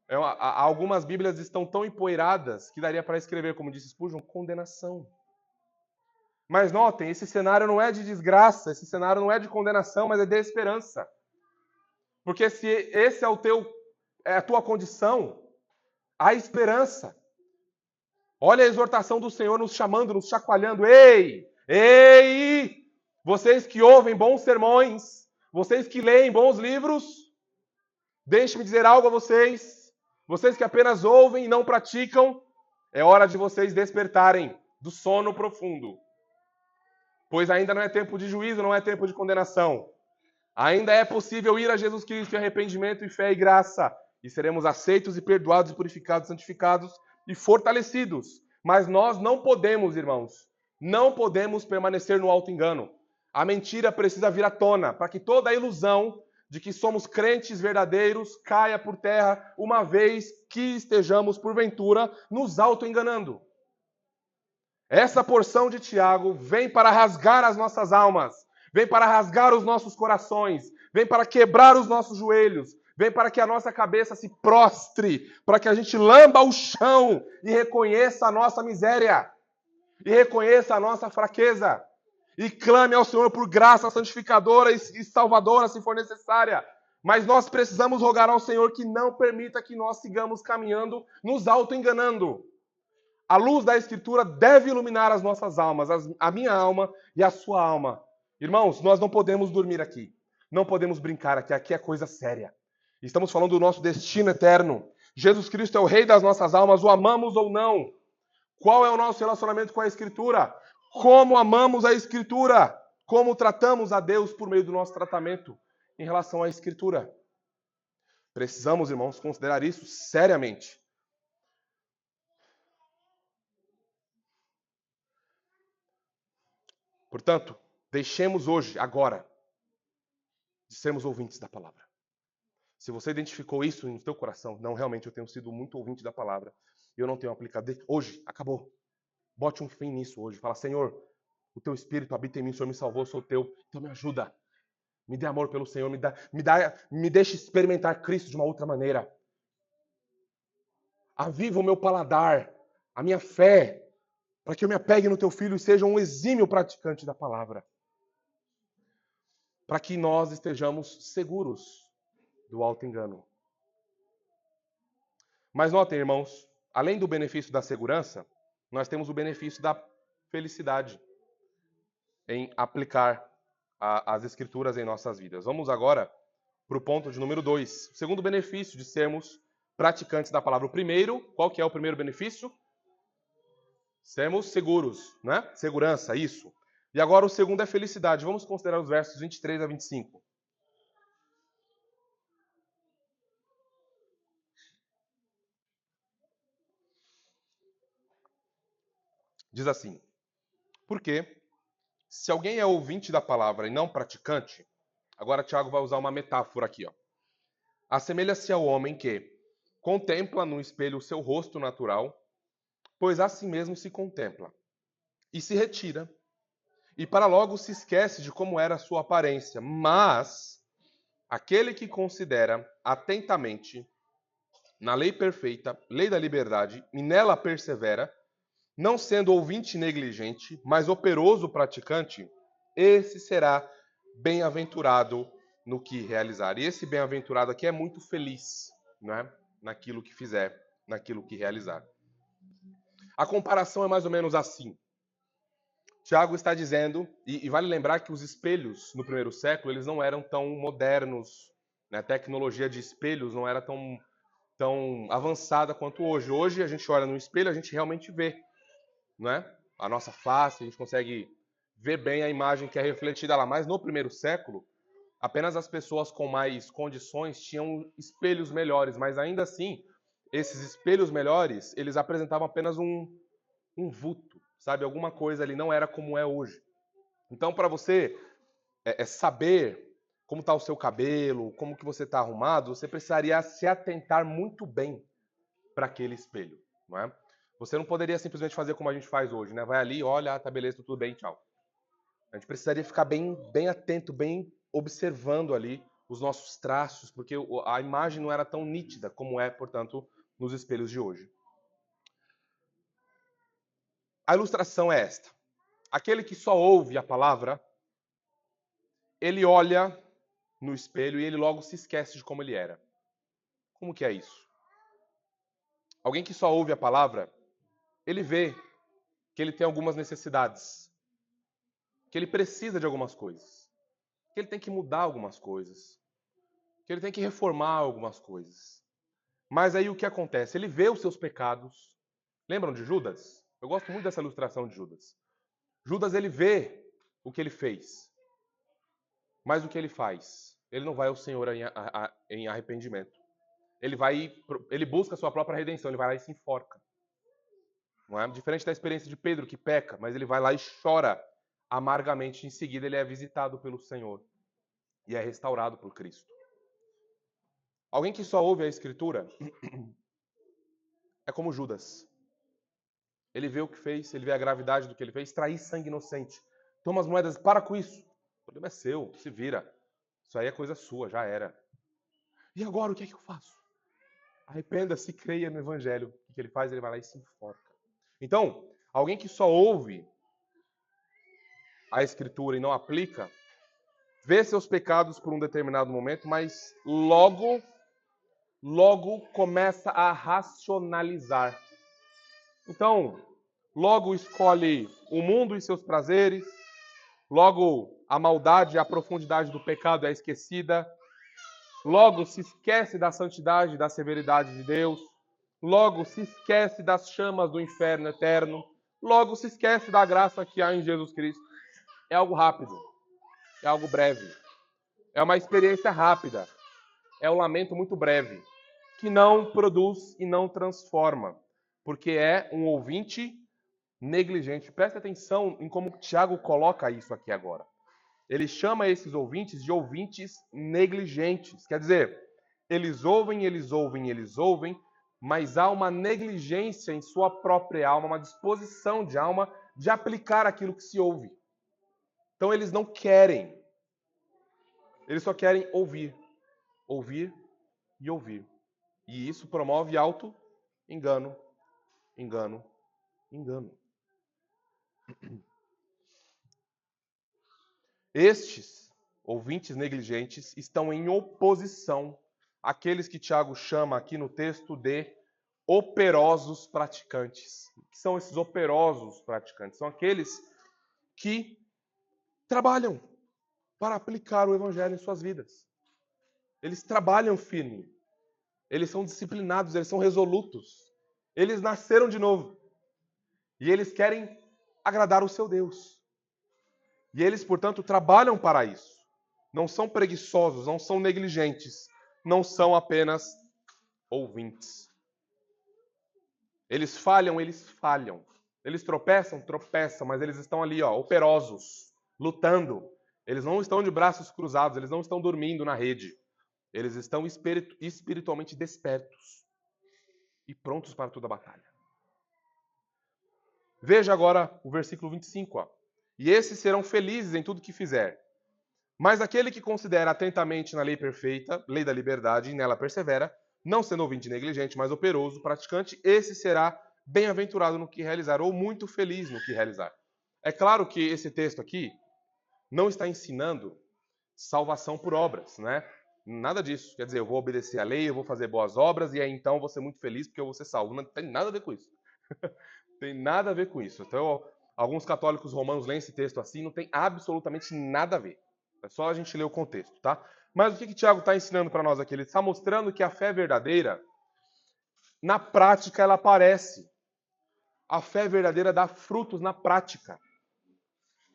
Algumas Bíblias estão tão empoeiradas que daria para escrever, como disse Spurgeon, condenação. Mas notem, esse cenário não é de desgraça, esse cenário não é de condenação, mas é de esperança. Porque se esse é a tua condição, há esperança. Olha a exortação do Senhor nos chamando, nos chacoalhando. Ei! Ei! Vocês que ouvem bons sermões, vocês que leem bons livros, deixe-me dizer algo a vocês. Vocês que apenas ouvem e não praticam, é hora de vocês despertarem do sono profundo. Pois ainda não é tempo de juízo, não é tempo de condenação. Ainda é possível ir a Jesus Cristo em arrependimento e fé e graça, e seremos aceitos e perdoados e purificados, santificados e fortalecidos. Mas nós não podemos, irmãos, não podemos permanecer no auto-engano. A mentira precisa vir à tona, para que toda a ilusão de que somos crentes verdadeiros caia por terra, uma vez que estejamos, porventura, nos auto-enganando. Essa porção de Tiago vem para rasgar as nossas almas, vem para rasgar os nossos corações, vem para quebrar os nossos joelhos, vem para que a nossa cabeça se prostre, para que a gente lamba o chão e reconheça a nossa miséria, e reconheça a nossa fraqueza, e clame ao Senhor por graça santificadora e salvadora, se for necessária. Mas nós precisamos rogar ao Senhor que não permita que nós sigamos caminhando nos auto-enganando. A luz da Escritura deve iluminar as nossas almas, a minha alma e a sua alma. Irmãos, nós não podemos dormir aqui. Não podemos brincar aqui. Aqui é coisa séria. Estamos falando do nosso destino eterno. Jesus Cristo é o Rei das nossas almas, o amamos ou não. Qual é o nosso relacionamento com a Escritura? Como amamos a Escritura? Como tratamos a Deus por meio do nosso tratamento em relação à Escritura? Precisamos, irmãos, considerar isso seriamente. Portanto, deixemos hoje, agora, de sermos ouvintes da palavra. Se você identificou isso no teu coração, não, realmente eu tenho sido muito ouvinte da palavra, eu não tenho aplicado, hoje, acabou. Bote um fim nisso hoje. Fala, Senhor, o teu Espírito habita em mim, o Senhor me salvou, eu sou teu, então me ajuda. Me dê amor pelo Senhor, me deixe experimentar Cristo de uma outra maneira. Aviva o meu paladar, a minha fé, para que eu me apegue no teu Filho e seja um exímio praticante da palavra. Para que nós estejamos seguros do auto-engano. Mas notem, irmãos, além do benefício da segurança, nós temos o benefício da felicidade em aplicar as Escrituras em nossas vidas. Vamos agora para o ponto de número 2. O segundo benefício de sermos praticantes da palavra. O primeiro, qual que é o primeiro benefício? Sermos seguros, né? Segurança, isso. E agora o segundo é felicidade. Vamos considerar os versos 23 a 25. Diz assim: porque se alguém é ouvinte da palavra e não praticante, agora Tiago vai usar uma metáfora aqui, ó. Assemelha-se ao homem que contempla no espelho o seu rosto natural, pois a si mesmo se contempla, e se retira, e para logo se esquece de como era a sua aparência. Mas aquele que considera atentamente na lei perfeita, lei da liberdade, e nela persevera, não sendo ouvinte negligente, mas operoso praticante, esse será bem-aventurado no que realizar. E esse bem-aventurado aqui é muito feliz, né? Naquilo que fizer, naquilo que realizar. A comparação é mais ou menos assim. Tiago está dizendo, e vale lembrar que os espelhos no primeiro século eles não eram tão modernos, né? A tecnologia de espelhos não era tão avançada quanto hoje. Hoje a gente olha no espelho, a gente realmente vê, né? A nossa face, a gente consegue ver bem a imagem que é refletida lá. Mas no primeiro século, apenas as pessoas com mais condições tinham espelhos melhores, mas ainda assim, esses espelhos melhores, eles apresentavam apenas um vulto, sabe? Alguma coisa ali não era como é hoje. Então, para você saber como está o seu cabelo, como que você está arrumado, você precisaria se atentar muito bem para aquele espelho, não é? Você não poderia simplesmente fazer como a gente faz hoje, né? Vai ali, olha, tá beleza, tudo bem, tchau. A gente precisaria ficar bem atento, bem observando ali os nossos traços, porque a imagem não era tão nítida como é, portanto, nos espelhos de hoje. A ilustração é esta. Aquele que só ouve a palavra, ele olha no espelho e ele logo se esquece de como ele era. Como que é isso? Alguém que só ouve a palavra, ele vê que ele tem algumas necessidades, que ele precisa de algumas coisas, que ele tem que mudar algumas coisas, que ele tem que reformar algumas coisas. Mas aí o que acontece? Ele vê os seus pecados. Lembram de Judas? Eu gosto muito dessa ilustração de Judas. Judas, ele vê o que ele fez. Mas o que ele faz? Ele não vai ao Senhor em arrependimento. Ele busca a sua própria redenção, ele vai lá e se enforca. Não é? Diferente da experiência de Pedro, que peca, mas ele vai lá e chora amargamente. Em seguida, ele é visitado pelo Senhor e é restaurado por Cristo. Alguém que só ouve a Escritura é como Judas. Ele vê o que fez, ele vê a gravidade do que ele fez, trair sangue inocente. Toma as moedas, para com isso. O problema é seu, se vira. Isso aí é coisa sua, já era. E agora, o que é que eu faço? Arrependa-se, creia no Evangelho. O que ele faz? Ele vai lá e se enforca. Então, alguém que só ouve a Escritura e não aplica, vê seus pecados por um determinado momento, mas logo começa a racionalizar. Então, logo escolhe o mundo e seus prazeres, logo a maldade e a profundidade do pecado é esquecida, logo se esquece da santidade e da severidade de Deus, logo se esquece das chamas do inferno eterno, logo se esquece da graça que há em Jesus Cristo. É algo rápido, é algo breve, é uma experiência rápida, é um lamento muito breve, que não produz e não transforma, porque é um ouvinte negligente. Preste atenção em como Tiago coloca isso aqui agora. Ele chama esses ouvintes de ouvintes negligentes. Quer dizer, eles ouvem, mas há uma negligência em sua própria alma, uma disposição de alma de aplicar aquilo que se ouve. Então eles não querem. Eles só querem ouvir. Ouvir e ouvir. E isso promove auto-engano. Engano. Estes ouvintes negligentes estão em oposição àqueles que Tiago chama aqui no texto de operosos praticantes. O que são esses operosos praticantes? São aqueles que trabalham para aplicar o evangelho em suas vidas. Eles trabalham firme. Eles são disciplinados, eles são resolutos. Eles nasceram de novo. E eles querem agradar o seu Deus. E eles, portanto, trabalham para isso. Não são preguiçosos, não são negligentes, não são apenas ouvintes. Eles falham. Eles tropeçam, mas eles estão ali, operosos, lutando. Eles não estão de braços cruzados, eles não estão dormindo na rede. Eles estão espiritualmente despertos e prontos para toda a batalha. Veja agora o versículo 25. E esses serão felizes em tudo que fizer. Mas aquele que considera atentamente na lei perfeita, lei da liberdade, e nela persevera, não sendo ouvinte negligente, mas operoso, praticante, esse será bem-aventurado no que realizar, ou muito feliz no que realizar. É claro que esse texto aqui não está ensinando salvação por obras, né? Nada disso. Quer dizer, eu vou obedecer à lei, eu vou fazer boas obras, e aí então eu vou ser muito feliz porque eu vou ser salvo. Não tem nada a ver com isso. Tem nada a ver com isso. Então, alguns católicos romanos leem esse texto assim, não tem absolutamente nada a ver. É só a gente ler o contexto, tá? Mas o que Tiago está ensinando para nós aqui? Ele está mostrando que a fé verdadeira, na prática, ela aparece. A fé verdadeira dá frutos na prática.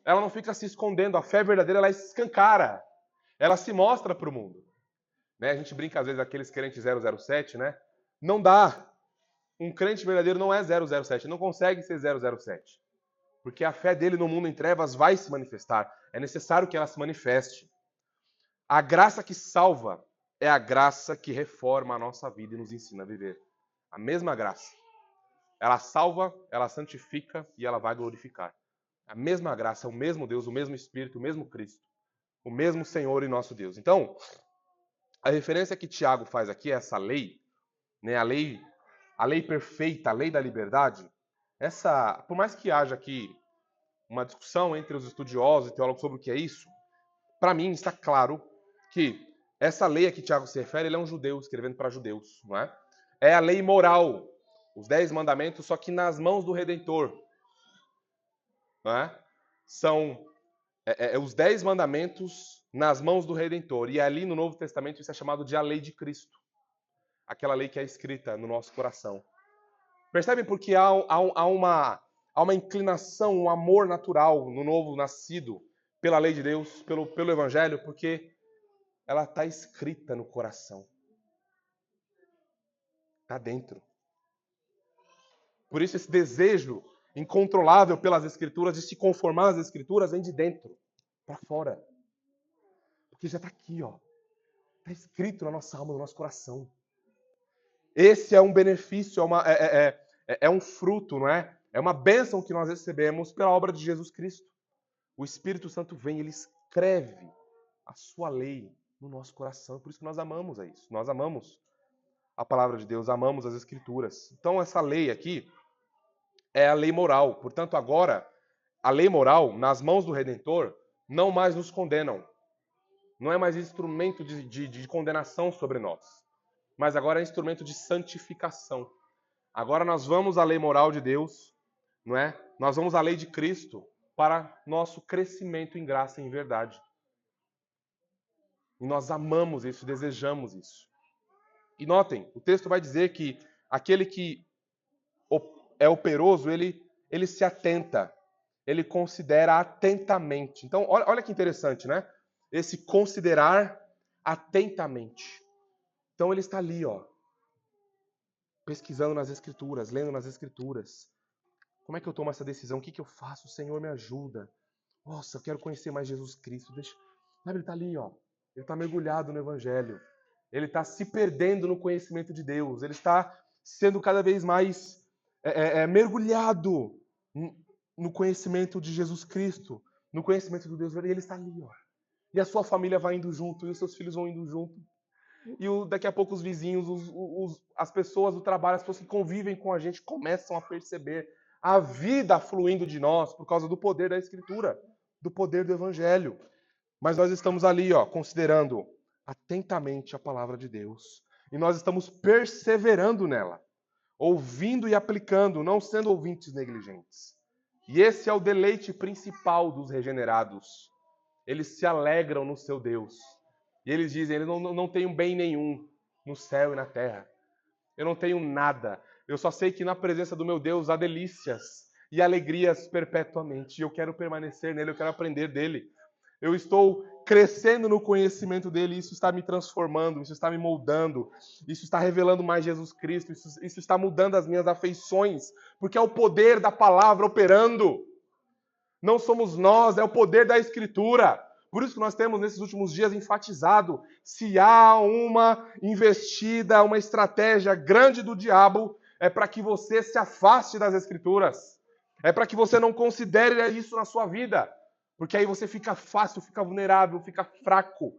Ela não fica se escondendo. A fé verdadeira, ela escancara. Ela se mostra para o mundo. Né? A gente brinca, às vezes, aqueles crentes 007, né? Não dá. Um crente verdadeiro não é 007. Não consegue ser 007. Porque a fé dele no mundo em trevas vai se manifestar. É necessário que ela se manifeste. A graça que salva é a graça que reforma a nossa vida e nos ensina a viver. A mesma graça. Ela salva, ela santifica e ela vai glorificar. A mesma graça, o mesmo Deus, o mesmo Espírito, o mesmo Cristo. O mesmo Senhor e nosso Deus. Então, a referência que Tiago faz aqui é essa lei, né? A lei perfeita, a lei da liberdade. Por mais que haja aqui uma discussão entre os estudiosos e teólogos sobre o que é isso, para mim está claro que essa lei a que Tiago se refere, ele é um judeu escrevendo para judeus, não é? É a lei moral, Os 10 mandamentos, só que nas mãos do Redentor. Não é? São os 10 mandamentos nas mãos do Redentor. E ali no Novo Testamento isso é chamado de a lei de Cristo. Aquela lei que é escrita no nosso coração. Percebem porque há uma inclinação, um amor natural no novo nascido pela lei de Deus, pelo Evangelho, porque ela está escrita no coração. Está dentro. Por isso esse desejo incontrolável pelas Escrituras, de se conformar às Escrituras, vem de dentro para fora. Porque já está aqui, ó. Está escrito na nossa alma, no nosso coração. Esse é um benefício, é um fruto, não é? É uma bênção que nós recebemos pela obra de Jesus Cristo. O Espírito Santo vem, ele escreve a sua lei no nosso coração. Por isso que nós amamos a isso. Nós amamos a palavra de Deus, amamos as Escrituras. Então essa lei aqui é a lei moral. Portanto, agora, a lei moral, nas mãos do Redentor, não mais nos condenam. Não é mais instrumento de condenação sobre nós. Mas agora é instrumento de santificação. Agora nós vamos à lei moral de Deus, não é? Nós vamos à lei de Cristo para nosso crescimento em graça e em verdade. E nós amamos isso, desejamos isso. E notem, o texto vai dizer que aquele que é operoso, ele se atenta, ele considera atentamente. Então, olha que interessante, né? Esse considerar atentamente. Então ele está ali, ó, pesquisando nas Escrituras, lendo nas Escrituras. Como é que eu tomo essa decisão? O que eu faço? O Senhor me ajuda. Nossa, eu quero conhecer mais Jesus Cristo. Ele está ali, ó. Ele está mergulhado no Evangelho. Ele está se perdendo no conhecimento de Deus. Ele está sendo cada vez mais mergulhado no conhecimento de Jesus Cristo, no conhecimento do Deus. E ele está ali, ó. E a sua família vai indo junto, e os seus filhos vão indo junto. E daqui a pouco os vizinhos, as pessoas do trabalho, as pessoas que convivem com a gente começam a perceber a vida fluindo de nós por causa do poder da Escritura, do poder do Evangelho. Mas nós estamos ali, ó, considerando atentamente a palavra de Deus. E nós estamos perseverando nela, ouvindo e aplicando, não sendo ouvintes negligentes. E esse é o deleite principal dos regenerados. Eles se alegram no seu Deus. E eles dizem, eu não tenho bem nenhum no céu e na terra. Eu não tenho nada. Eu só sei que na presença do meu Deus há delícias e alegrias perpetuamente. E eu quero permanecer nele, eu quero aprender dele. Eu estou crescendo no conhecimento dele, isso está me transformando, isso está me moldando, isso está revelando mais Jesus Cristo, isso está mudando as minhas afeições, porque é o poder da palavra operando. Não somos nós, é o poder da Escritura. Por isso que nós temos nesses últimos dias enfatizado, se há uma investida, uma estratégia grande do diabo, é para que você se afaste das Escrituras. É para que você não considere isso na sua vida. Porque aí você fica fácil, fica vulnerável, fica fraco.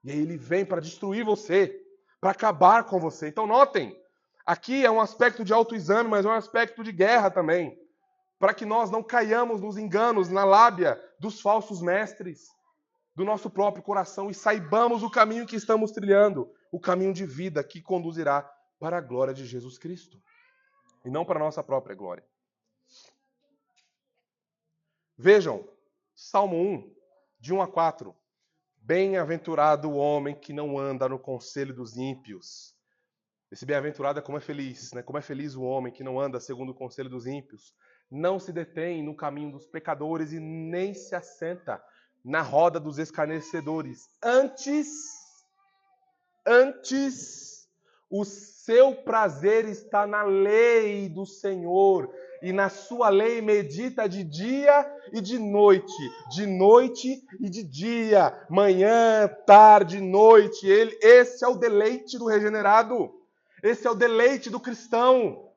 E aí ele vem para destruir você, para acabar com você. Então notem, aqui é um aspecto de autoexame, mas é um aspecto de guerra também. Para que nós não caiamos nos enganos, na lábia dos falsos mestres, do nosso próprio coração e saibamos o caminho que estamos trilhando, o caminho de vida que conduzirá para a glória de Jesus Cristo e não para a nossa própria glória. Vejam, Salmo 1, de 1 a 4. Bem-aventurado o homem que não anda no conselho dos ímpios. Esse bem-aventurado é como é feliz, né? Como é feliz o homem que não anda segundo o conselho dos ímpios. Não se detém no caminho dos pecadores e nem se assenta na roda dos escarnecedores. Antes, o seu prazer está na lei do Senhor, e na sua lei medita de dia e de noite e de dia, manhã, tarde, noite. Esse é o deleite do regenerado, esse é o deleite do cristão.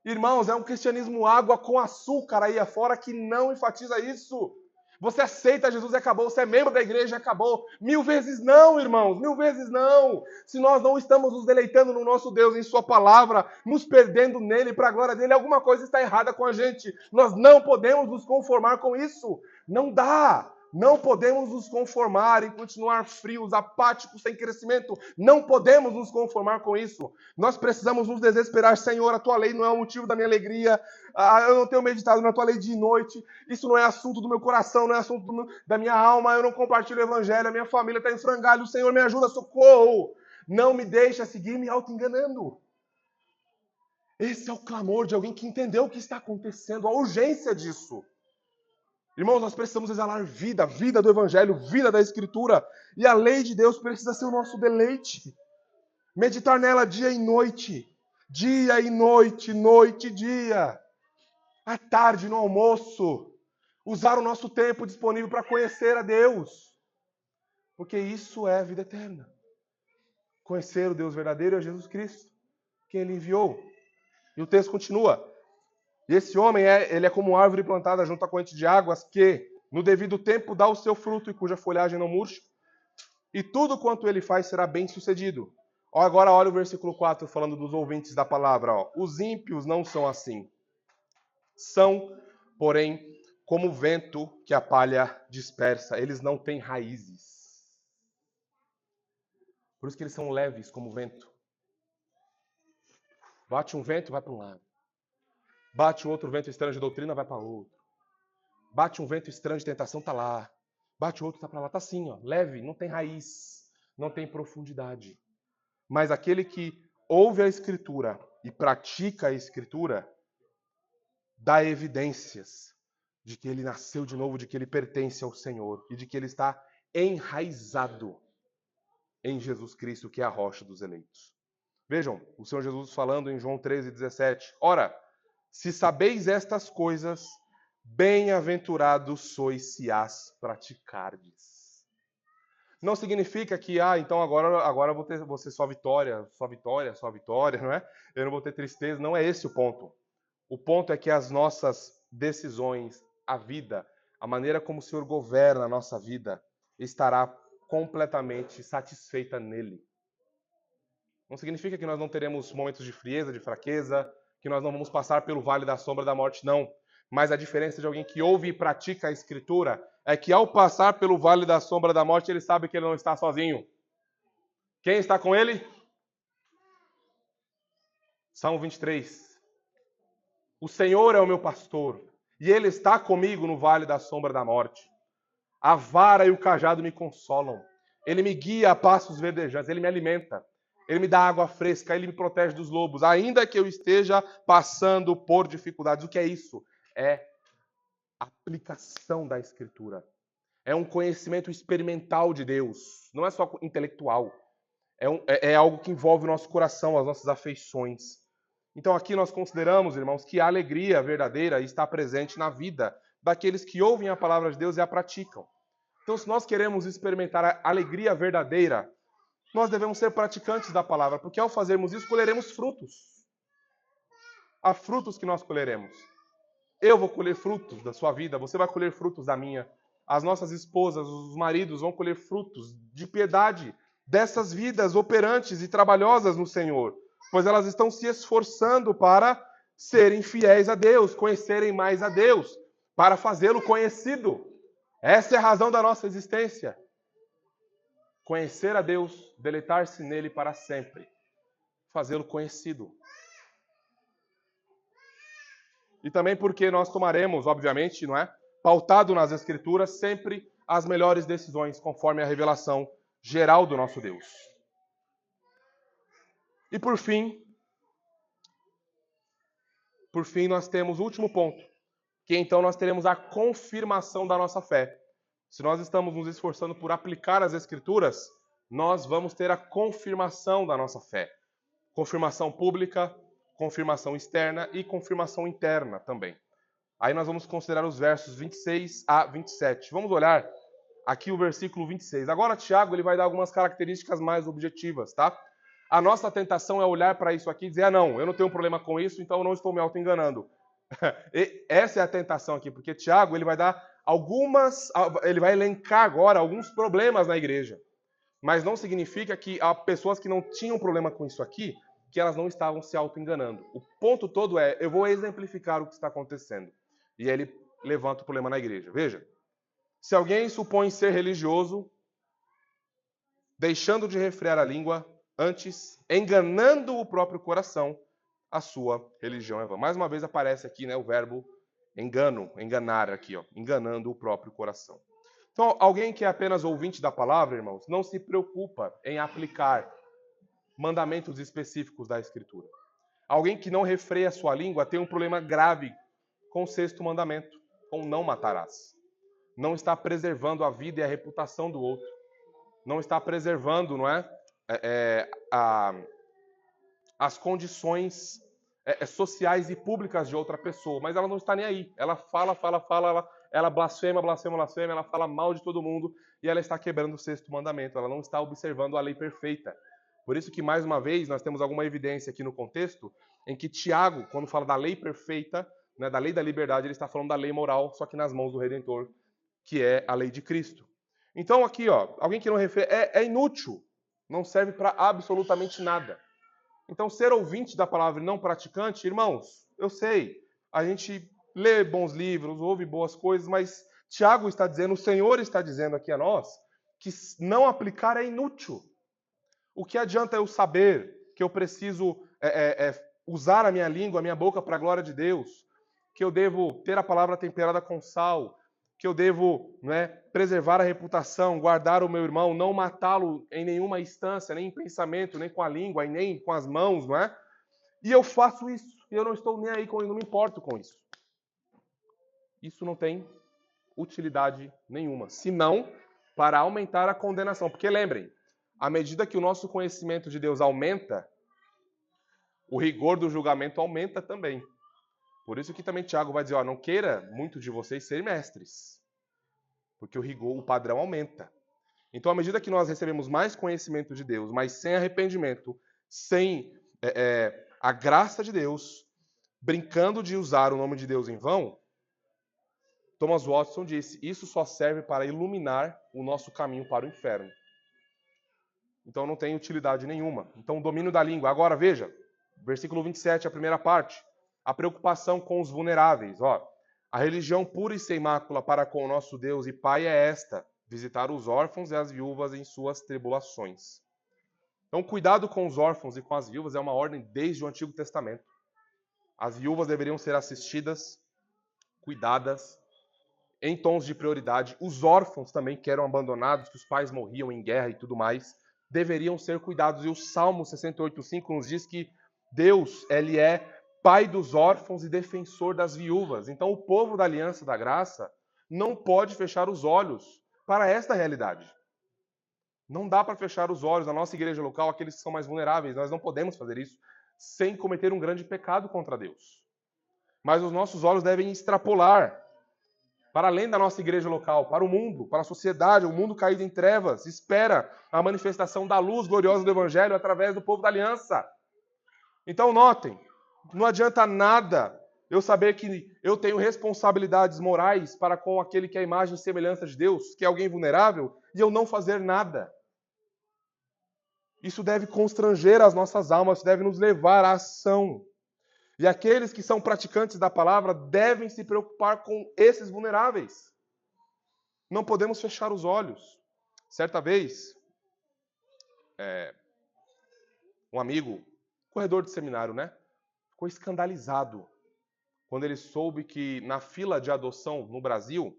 Irmãos, é um cristianismo água com açúcar aí afora que não enfatiza isso. Você aceita Jesus e acabou. Você é membro da igreja e acabou. 1000 vezes não, irmãos. 1000 vezes não. Se nós não estamos nos deleitando no nosso Deus, em sua palavra, nos perdendo nele, para a glória dele, alguma coisa está errada com a gente. Nós não podemos nos conformar com isso. Não dá. Não podemos nos conformar e continuar frios, apáticos, sem crescimento. Não podemos nos conformar com isso. Nós precisamos nos desesperar. Senhor, a tua lei não é o motivo da minha alegria. Eu não tenho meditado na tua lei dia e noite. Isso não é assunto do meu coração, não é assunto da minha alma. Eu não compartilho o evangelho. A minha família está em frangalho. Senhor, me ajuda, socorro. Não me deixa seguir me auto-enganando. Esse é o clamor de alguém que entendeu o que está acontecendo, a urgência disso. Irmãos, nós precisamos exalar vida, vida do Evangelho, vida da Escritura. E a lei de Deus precisa ser o nosso deleite. Meditar nela dia e noite. Dia e noite, noite e dia. À tarde, no almoço. Usar o nosso tempo disponível para conhecer a Deus. Porque isso é a vida eterna. Conhecer o Deus verdadeiro é Jesus Cristo, quem Ele enviou. E o texto continua. E esse homem ele é como uma árvore plantada junto à corrente de águas que, no devido tempo, dá o seu fruto e cuja folhagem não murcha. E tudo quanto ele faz será bem sucedido. Agora olha o versículo 4 falando dos ouvintes da palavra. Os ímpios não são assim. São, porém, como o vento que a palha dispersa. Eles não têm raízes. Por isso que eles são leves como o vento. Bate um vento, vai para um lado. Bate um outro vento estranho de doutrina, vai para outro. Bate um vento estranho de tentação, está lá. Bate outro, está para lá. Está assim, ó, leve, não tem raiz, não tem profundidade. Mas aquele que ouve a Escritura e pratica a Escritura, dá evidências de que ele nasceu de novo, de que ele pertence ao Senhor e de que ele está enraizado em Jesus Cristo, que é a rocha dos eleitos. Vejam, o Senhor Jesus falando em João 13:17. Ora, se sabeis estas coisas, bem-aventurados sois se as praticardes. Não significa que, então agora vou ser só vitória, não é? Eu não vou ter tristeza, não é esse o ponto. O ponto é que as nossas decisões, a vida, a maneira como o Senhor governa a nossa vida, estará completamente satisfeita nele. Não significa que nós não teremos momentos de frieza, de fraqueza, que nós não vamos passar pelo vale da sombra da morte, não. Mas a diferença de alguém que ouve e pratica a Escritura é que ao passar pelo vale da sombra da morte, ele sabe que ele não está sozinho. Quem está com ele? Salmo 23. O Senhor é o meu pastor, e Ele está comigo no vale da sombra da morte. A vara e o cajado me consolam. Ele me guia a pastos verdejantes, Ele me alimenta. Ele me dá água fresca, Ele me protege dos lobos, ainda que eu esteja passando por dificuldades. O que é isso? É a aplicação da Escritura. É um conhecimento experimental de Deus. Não é só intelectual. É algo que envolve o nosso coração, as nossas afeições. Então aqui nós consideramos, irmãos, que a alegria verdadeira está presente na vida daqueles que ouvem a palavra de Deus e a praticam. Então, se nós queremos experimentar a alegria verdadeira, nós devemos ser praticantes da palavra, porque ao fazermos isso, colheremos frutos. Há frutos que nós colheremos. Eu vou colher frutos da sua vida, você vai colher frutos da minha. As nossas esposas, os maridos vão colher frutos de piedade dessas vidas operantes e trabalhosas no Senhor, pois elas estão se esforçando para serem fiéis a Deus, conhecerem mais a Deus, para fazê-lo conhecido. Essa é a razão da nossa existência. Conhecer a Deus, deleitar-se nele para sempre, fazê-lo conhecido. E também porque nós tomaremos, obviamente, não é? Pautado nas Escrituras, sempre as melhores decisões, conforme a revelação geral do nosso Deus. E por fim, nós temos o último ponto, que então nós teremos a confirmação da nossa fé. Se nós estamos nos esforçando por aplicar as Escrituras, nós vamos ter a confirmação da nossa fé. Confirmação pública, confirmação externa e confirmação interna também. Aí nós vamos considerar os versos 26 a 27. Vamos olhar aqui o versículo 26. Agora, Tiago, ele vai dar algumas características mais objetivas, tá? A nossa tentação é olhar para isso aqui e dizer, não, eu não tenho problema com isso, então eu não estou me auto-enganando. Essa é a tentação aqui, porque Tiago, ele vai dar ele vai elencar agora alguns problemas na igreja. Mas não significa que há pessoas que não tinham problema com isso aqui, que elas não estavam se auto-enganando. O ponto todo é, eu vou exemplificar o que está acontecendo. E aí ele levanta o problema na igreja. Veja, Se alguém supõe ser religioso, deixando de refrear a língua, antes enganando o próprio coração, a sua religião é vã. Mais uma vez aparece aqui, né, o verbo engano, enganar aqui, ó, enganando o próprio coração. Então, alguém que é apenas ouvinte da palavra, irmãos, não se preocupa em aplicar mandamentos específicos da Escritura. Alguém que não refreia a sua língua tem um problema grave com o sexto mandamento, com não matarás. Não está preservando a vida e a reputação do outro. Não está preservando, não é, as condições sociais e públicas de outra pessoa, mas ela não está nem aí. Ela fala, ela blasfema, ela fala mal de todo mundo e ela está quebrando o sexto mandamento. Ela não está observando a lei perfeita. Por isso que, mais uma vez, nós temos alguma evidência aqui no contexto em que Tiago, quando fala da lei perfeita, né, da lei da liberdade, ele está falando da lei moral, só que nas mãos do Redentor, que é a lei de Cristo. Então aqui, ó, alguém que não refere é inútil, não serve para absolutamente nada. Então, ser ouvinte da palavra e não praticante, irmãos, eu sei, a gente lê bons livros, ouve boas coisas, mas Tiago está dizendo, o Senhor está dizendo aqui a nós, que não aplicar é inútil. O que adianta eu saber que eu preciso usar a minha língua, a minha boca para a glória de Deus, que eu devo ter a palavra temperada com sal, que eu devo, né, preservar a reputação, guardar o meu irmão, não matá-lo em nenhuma instância, nem em pensamento, nem com a língua, e nem com as mãos, não é? E eu faço isso, e eu não estou nem aí com isso, não me importo com isso. Isso não tem utilidade nenhuma, senão para aumentar a condenação. Porque lembrem, à medida que o nosso conhecimento de Deus aumenta, o rigor do julgamento aumenta também. Por isso que também Tiago vai dizer, ó, não queira muito de vocês ser mestres, porque o rigor, o padrão aumenta. Então, à medida que nós recebemos mais conhecimento de Deus, mas sem arrependimento, sem a graça de Deus, brincando de usar o nome de Deus em vão, Thomas Watson disse, isso só serve para iluminar o nosso caminho para o inferno. Então não tem utilidade nenhuma. Então o domínio da língua. Agora veja, versículo 27, a primeira parte. A preocupação com os vulneráveis. Ó, a religião pura e sem mácula para com o nosso Deus e Pai é esta, visitar os órfãos e as viúvas em suas tribulações. Então cuidado com os órfãos e com as viúvas é uma ordem desde o Antigo Testamento. As viúvas deveriam ser assistidas, cuidadas, em tons de prioridade. Os órfãos também, que eram abandonados, que os pais morriam em guerra e tudo mais, deveriam ser cuidados. E o Salmo 68:5 nos diz que Deus, ele é pai dos órfãos e defensor das viúvas. Então o povo da Aliança da Graça não pode fechar os olhos para esta realidade. Não dá para fechar os olhos na nossa igreja local, aqueles que são mais vulneráveis. Nós não podemos fazer isso sem cometer um grande pecado contra Deus. Mas os nossos olhos devem extrapolar para além da nossa igreja local, para o mundo, para a sociedade. O mundo caído em trevas espera a manifestação da luz gloriosa do Evangelho através do povo da aliança. Então notem, não adianta nada eu saber que eu tenho responsabilidades morais para com aquele que é a imagem e semelhança de Deus, que é alguém vulnerável, e eu não fazer nada. Isso deve constranger as nossas almas, isso deve nos levar à ação. E aqueles que são praticantes da palavra devem se preocupar com esses vulneráveis. Não podemos fechar os olhos. Certa vez, um amigo, corredor de seminário, né, ficou escandalizado quando ele soube que na fila de adoção no Brasil,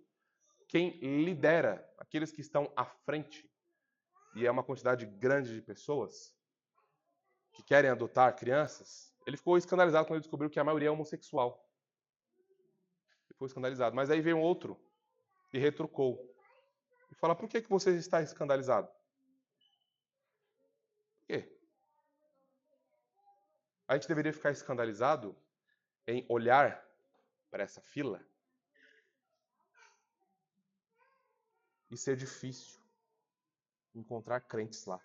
quem lidera, aqueles que estão à frente, e é uma quantidade grande de pessoas que querem adotar crianças, ele ficou escandalizado quando ele descobriu que a maioria é homossexual. Ele ficou escandalizado. Mas aí veio um outro e retrucou. E fala, por que você está escandalizado? Por quê? A gente deveria ficar escandalizado em olhar para essa fila e ser difícil encontrar crentes lá.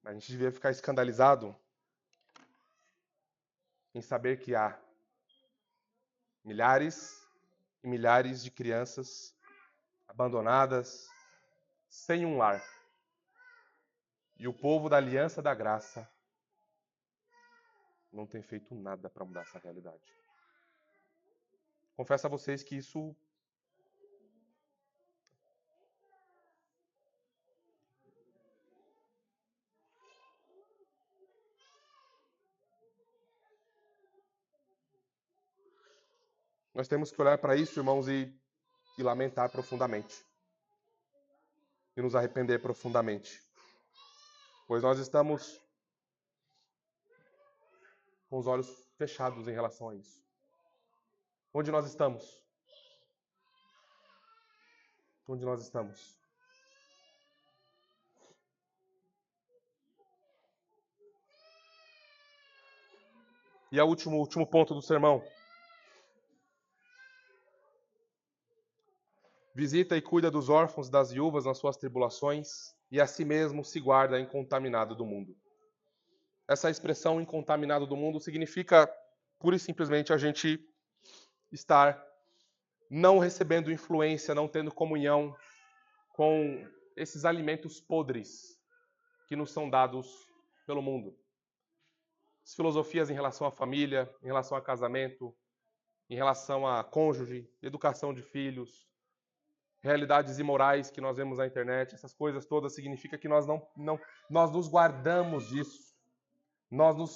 A gente deveria ficar escandalizado em saber que há milhares e milhares de crianças abandonadas, sem um lar. E o povo da Aliança da Graça não tem feito nada para mudar essa realidade. Confesso a vocês que isso nós temos que olhar para isso, irmãos, e lamentar profundamente. E nos arrepender profundamente. Pois nós estamos com os olhos fechados em relação a isso. Onde nós estamos? Onde nós estamos? E o último ponto do sermão. Visita e cuida dos órfãos e das viúvas nas suas tribulações, e a si mesmo se guarda incontaminado do mundo. Essa expressão incontaminado do mundo significa, pura e simplesmente, a gente estar não recebendo influência, não tendo comunhão com esses alimentos podres que nos são dados pelo mundo. As filosofias em relação à família, em relação a casamento, em relação a cônjuge, educação de filhos, realidades imorais que nós vemos na internet, essas coisas todas significa que nós nós nos guardamos disso.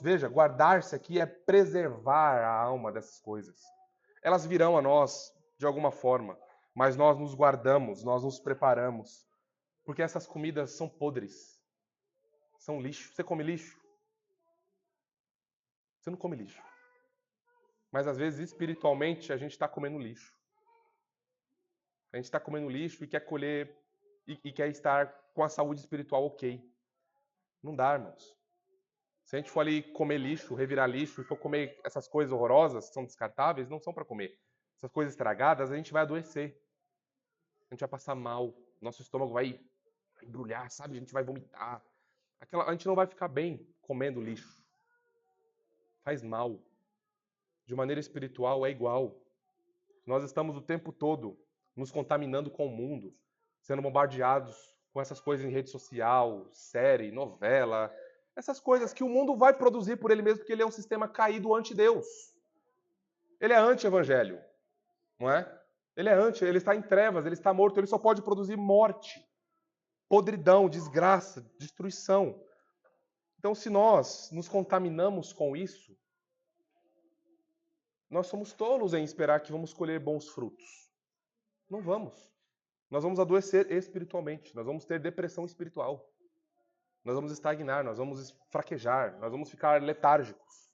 Veja, guardar-se aqui é preservar a alma dessas coisas. Elas virão a nós de alguma forma, mas nós nos guardamos, nós nos preparamos, porque essas comidas são podres. São lixo. Você come lixo? Você não come lixo. Mas às vezes espiritualmente a gente está comendo lixo. A gente está comendo lixo e quer colher e quer estar com a saúde espiritual ok. Não dá, irmãos. Se a gente for ali comer lixo, revirar lixo, e for comer essas coisas horrorosas, que são descartáveis, não são para comer. Essas coisas estragadas, a gente vai adoecer. A gente vai passar mal. Nosso estômago vai embrulhar, sabe? A gente vai vomitar. A gente não vai ficar bem comendo lixo. Faz mal. De maneira espiritual é igual. Nós estamos o tempo todo nos contaminando com o mundo, sendo bombardeados com essas coisas em rede social, série, novela, essas coisas que o mundo vai produzir por ele mesmo, porque ele é um sistema caído anti-Deus. Ele é anti-evangelho, não é? Ele está em trevas, ele está morto, ele só pode produzir morte, podridão, desgraça, destruição. Então, se nós nos contaminamos com isso, nós somos tolos em esperar que vamos colher bons frutos. Não vamos. Nós vamos adoecer espiritualmente, nós vamos ter depressão espiritual. Nós vamos estagnar, nós vamos fraquejar, nós vamos ficar letárgicos.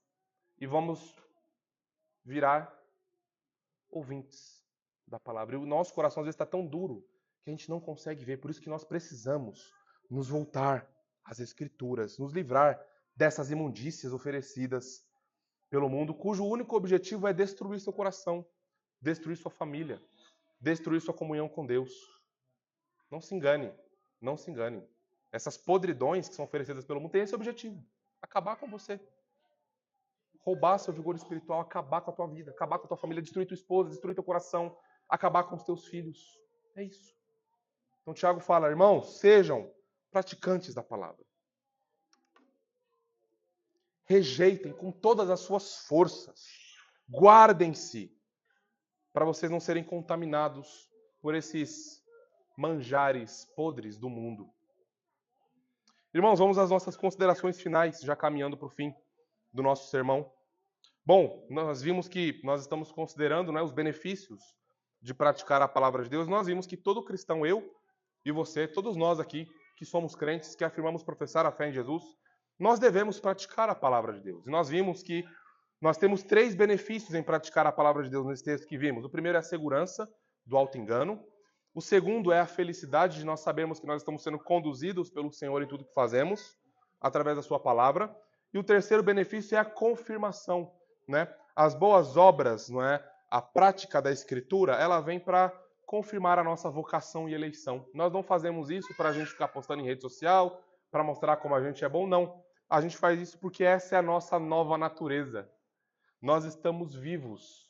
E vamos virar ouvintes da palavra. E o nosso coração às vezes está tão duro que a gente não consegue ver. Por isso que nós precisamos nos voltar às Escrituras, nos livrar dessas imundícias oferecidas pelo mundo, cujo único objetivo é destruir seu coração, destruir sua família, destruir sua comunhão com Deus. Não se engane, não se engane. Essas podridões que são oferecidas pelo mundo têm esse objetivo: acabar com você. Roubar seu vigor espiritual, acabar com a tua vida, acabar com a tua família, destruir tua esposa, destruir teu coração, acabar com os teus filhos. É isso. Então Tiago fala, irmãos, sejam praticantes da palavra. Rejeitem com todas as suas forças. Guardem-se para vocês não serem contaminados por esses manjares podres do mundo. Irmãos, vamos às nossas considerações finais, já caminhando para o fim do nosso sermão. Bom, nós vimos que nós estamos considerando, os benefícios de praticar a palavra de Deus. Nós vimos que todo cristão, eu e você, todos nós aqui que somos crentes, que afirmamos professar a fé em Jesus, nós devemos praticar a palavra de Deus. E nós vimos que nós temos 3 benefícios em praticar a palavra de Deus nesse texto que vimos. O primeiro é a segurança do auto-engano. O segundo é a felicidade de nós sabermos que nós estamos sendo conduzidos pelo Senhor em tudo que fazemos, através da sua palavra. E o terceiro benefício é a confirmação. As boas obras, a prática da Escritura, ela vem para confirmar a nossa vocação e eleição. Nós não fazemos isso para a gente ficar postando em rede social, para mostrar como a gente é bom, não. A gente faz isso porque essa é a nossa nova natureza. Nós estamos vivos.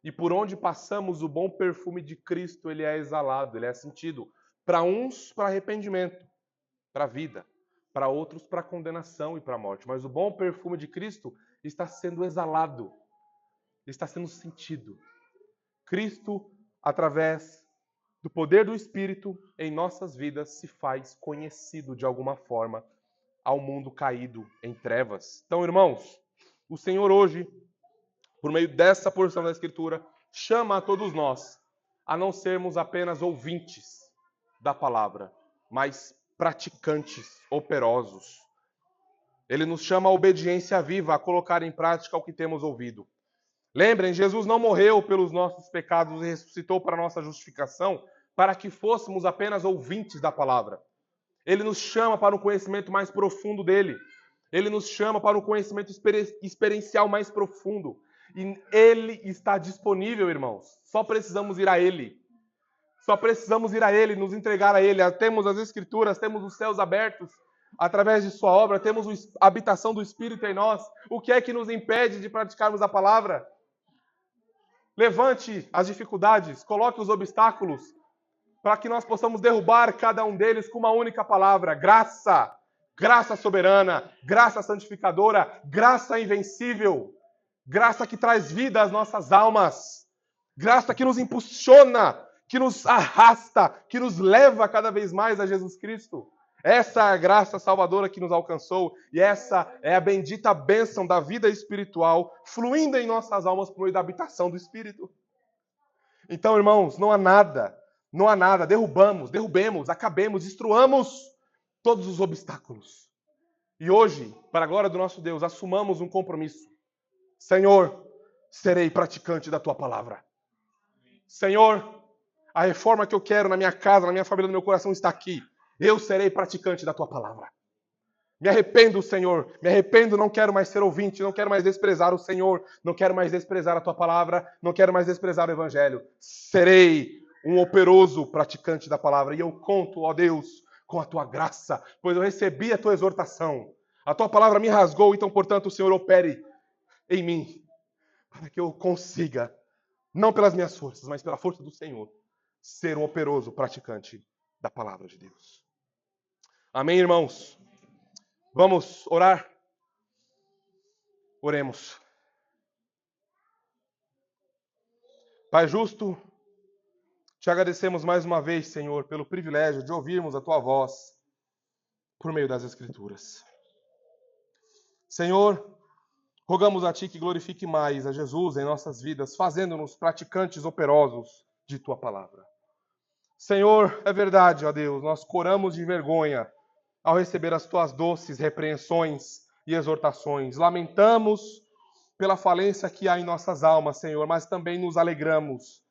E por onde passamos, o bom perfume de Cristo, ele é exalado, ele é sentido. Para uns, para arrependimento, para a vida. Para outros, para condenação e para a morte. Mas o bom perfume de Cristo, está sendo exalado, está sendo sentido. Cristo, através do poder do Espírito em nossas vidas, se faz conhecido de alguma forma ao mundo caído em trevas. Então, irmãos, o Senhor hoje, por meio dessa porção da Escritura, chama a todos nós a não sermos apenas ouvintes da palavra, mas praticantes operosos. Ele nos chama à obediência viva, a colocar em prática o que temos ouvido. Lembrem, Jesus não morreu pelos nossos pecados e ressuscitou para a nossa justificação, para que fôssemos apenas ouvintes da palavra. Ele nos chama para um conhecimento mais profundo dele. Ele nos chama para um conhecimento experiencial mais profundo. E ele está disponível, irmãos. Só precisamos ir a ele. Só precisamos ir a ele, nos entregar a ele. Temos as Escrituras, temos os céus abertos através de sua obra, temos a habitação do Espírito em nós. O que é que nos impede de praticarmos a palavra? Levante as dificuldades, coloque os obstáculos, para que nós possamos derrubar cada um deles com uma única palavra: graça. Graça soberana, graça santificadora, graça invencível, graça que traz vida às nossas almas, graça que nos impulsiona, que nos arrasta, que nos leva cada vez mais a Jesus Cristo. Essa é a graça salvadora que nos alcançou e essa é a bendita bênção da vida espiritual fluindo em nossas almas por meio da habitação do Espírito. Então, irmãos, não há nada, derrubemos, acabemos, destruamos todos os obstáculos. E hoje, para a glória do nosso Deus, assumamos um compromisso. Senhor, serei praticante da tua palavra. Senhor, a reforma que eu quero na minha casa, na minha família, no meu coração está aqui. Eu serei praticante da tua palavra. Me arrependo, Senhor. Me arrependo, não quero mais ser ouvinte, não quero mais desprezar o Senhor, não quero mais desprezar a tua palavra, não quero mais desprezar o Evangelho. Serei um operoso praticante da palavra. E eu conto, ó Deus, com a tua graça, pois eu recebi a tua exortação. A tua palavra me rasgou, então, portanto, o Senhor opere em mim, para que eu consiga, não pelas minhas forças, mas pela força do Senhor, ser um operoso praticante da palavra de Deus. Amém, irmãos? Vamos orar? Oremos. Pai justo, te agradecemos mais uma vez, Senhor, pelo privilégio de ouvirmos a tua voz por meio das Escrituras. Senhor, rogamos a ti que glorifique mais a Jesus em nossas vidas, fazendo-nos praticantes operosos de tua palavra. Senhor, é verdade, ó Deus, nós coramos de vergonha ao receber as tuas doces repreensões e exortações. Lamentamos pela falência que há em nossas almas, Senhor, mas também nos alegramos,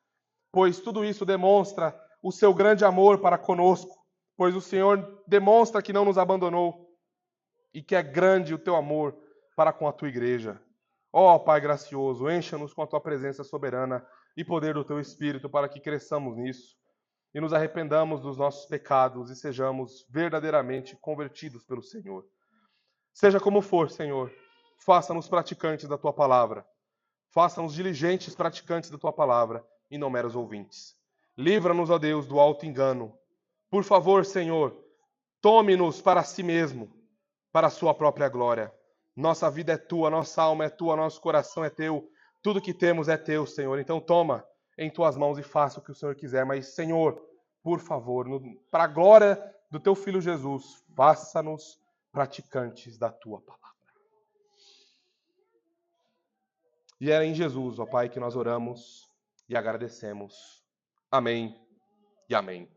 pois tudo isso demonstra o seu grande amor para conosco, pois o Senhor demonstra que não nos abandonou e que é grande o teu amor para com a tua igreja. Ó Pai gracioso, encha-nos com a tua presença soberana e poder do teu Espírito para que cresçamos nisso e nos arrependamos dos nossos pecados e sejamos verdadeiramente convertidos pelo Senhor. Seja como for, Senhor, faça-nos praticantes da tua palavra. Faça-nos diligentes praticantes da tua palavra e não meros ouvintes. Livra-nos, ó Deus, do alto engano. Por favor, Senhor, tome-nos para si mesmo, para a sua própria glória. Nossa vida é tua, nossa alma é tua, nosso coração é teu. Tudo que temos é teu, Senhor. Então toma em tuas mãos e faça o que o Senhor quiser. Mas, Senhor, por favor, para a glória do teu Filho Jesus, faça-nos praticantes da tua palavra. E é em Jesus, ó Pai, que nós oramos e agradecemos. Amém e amém.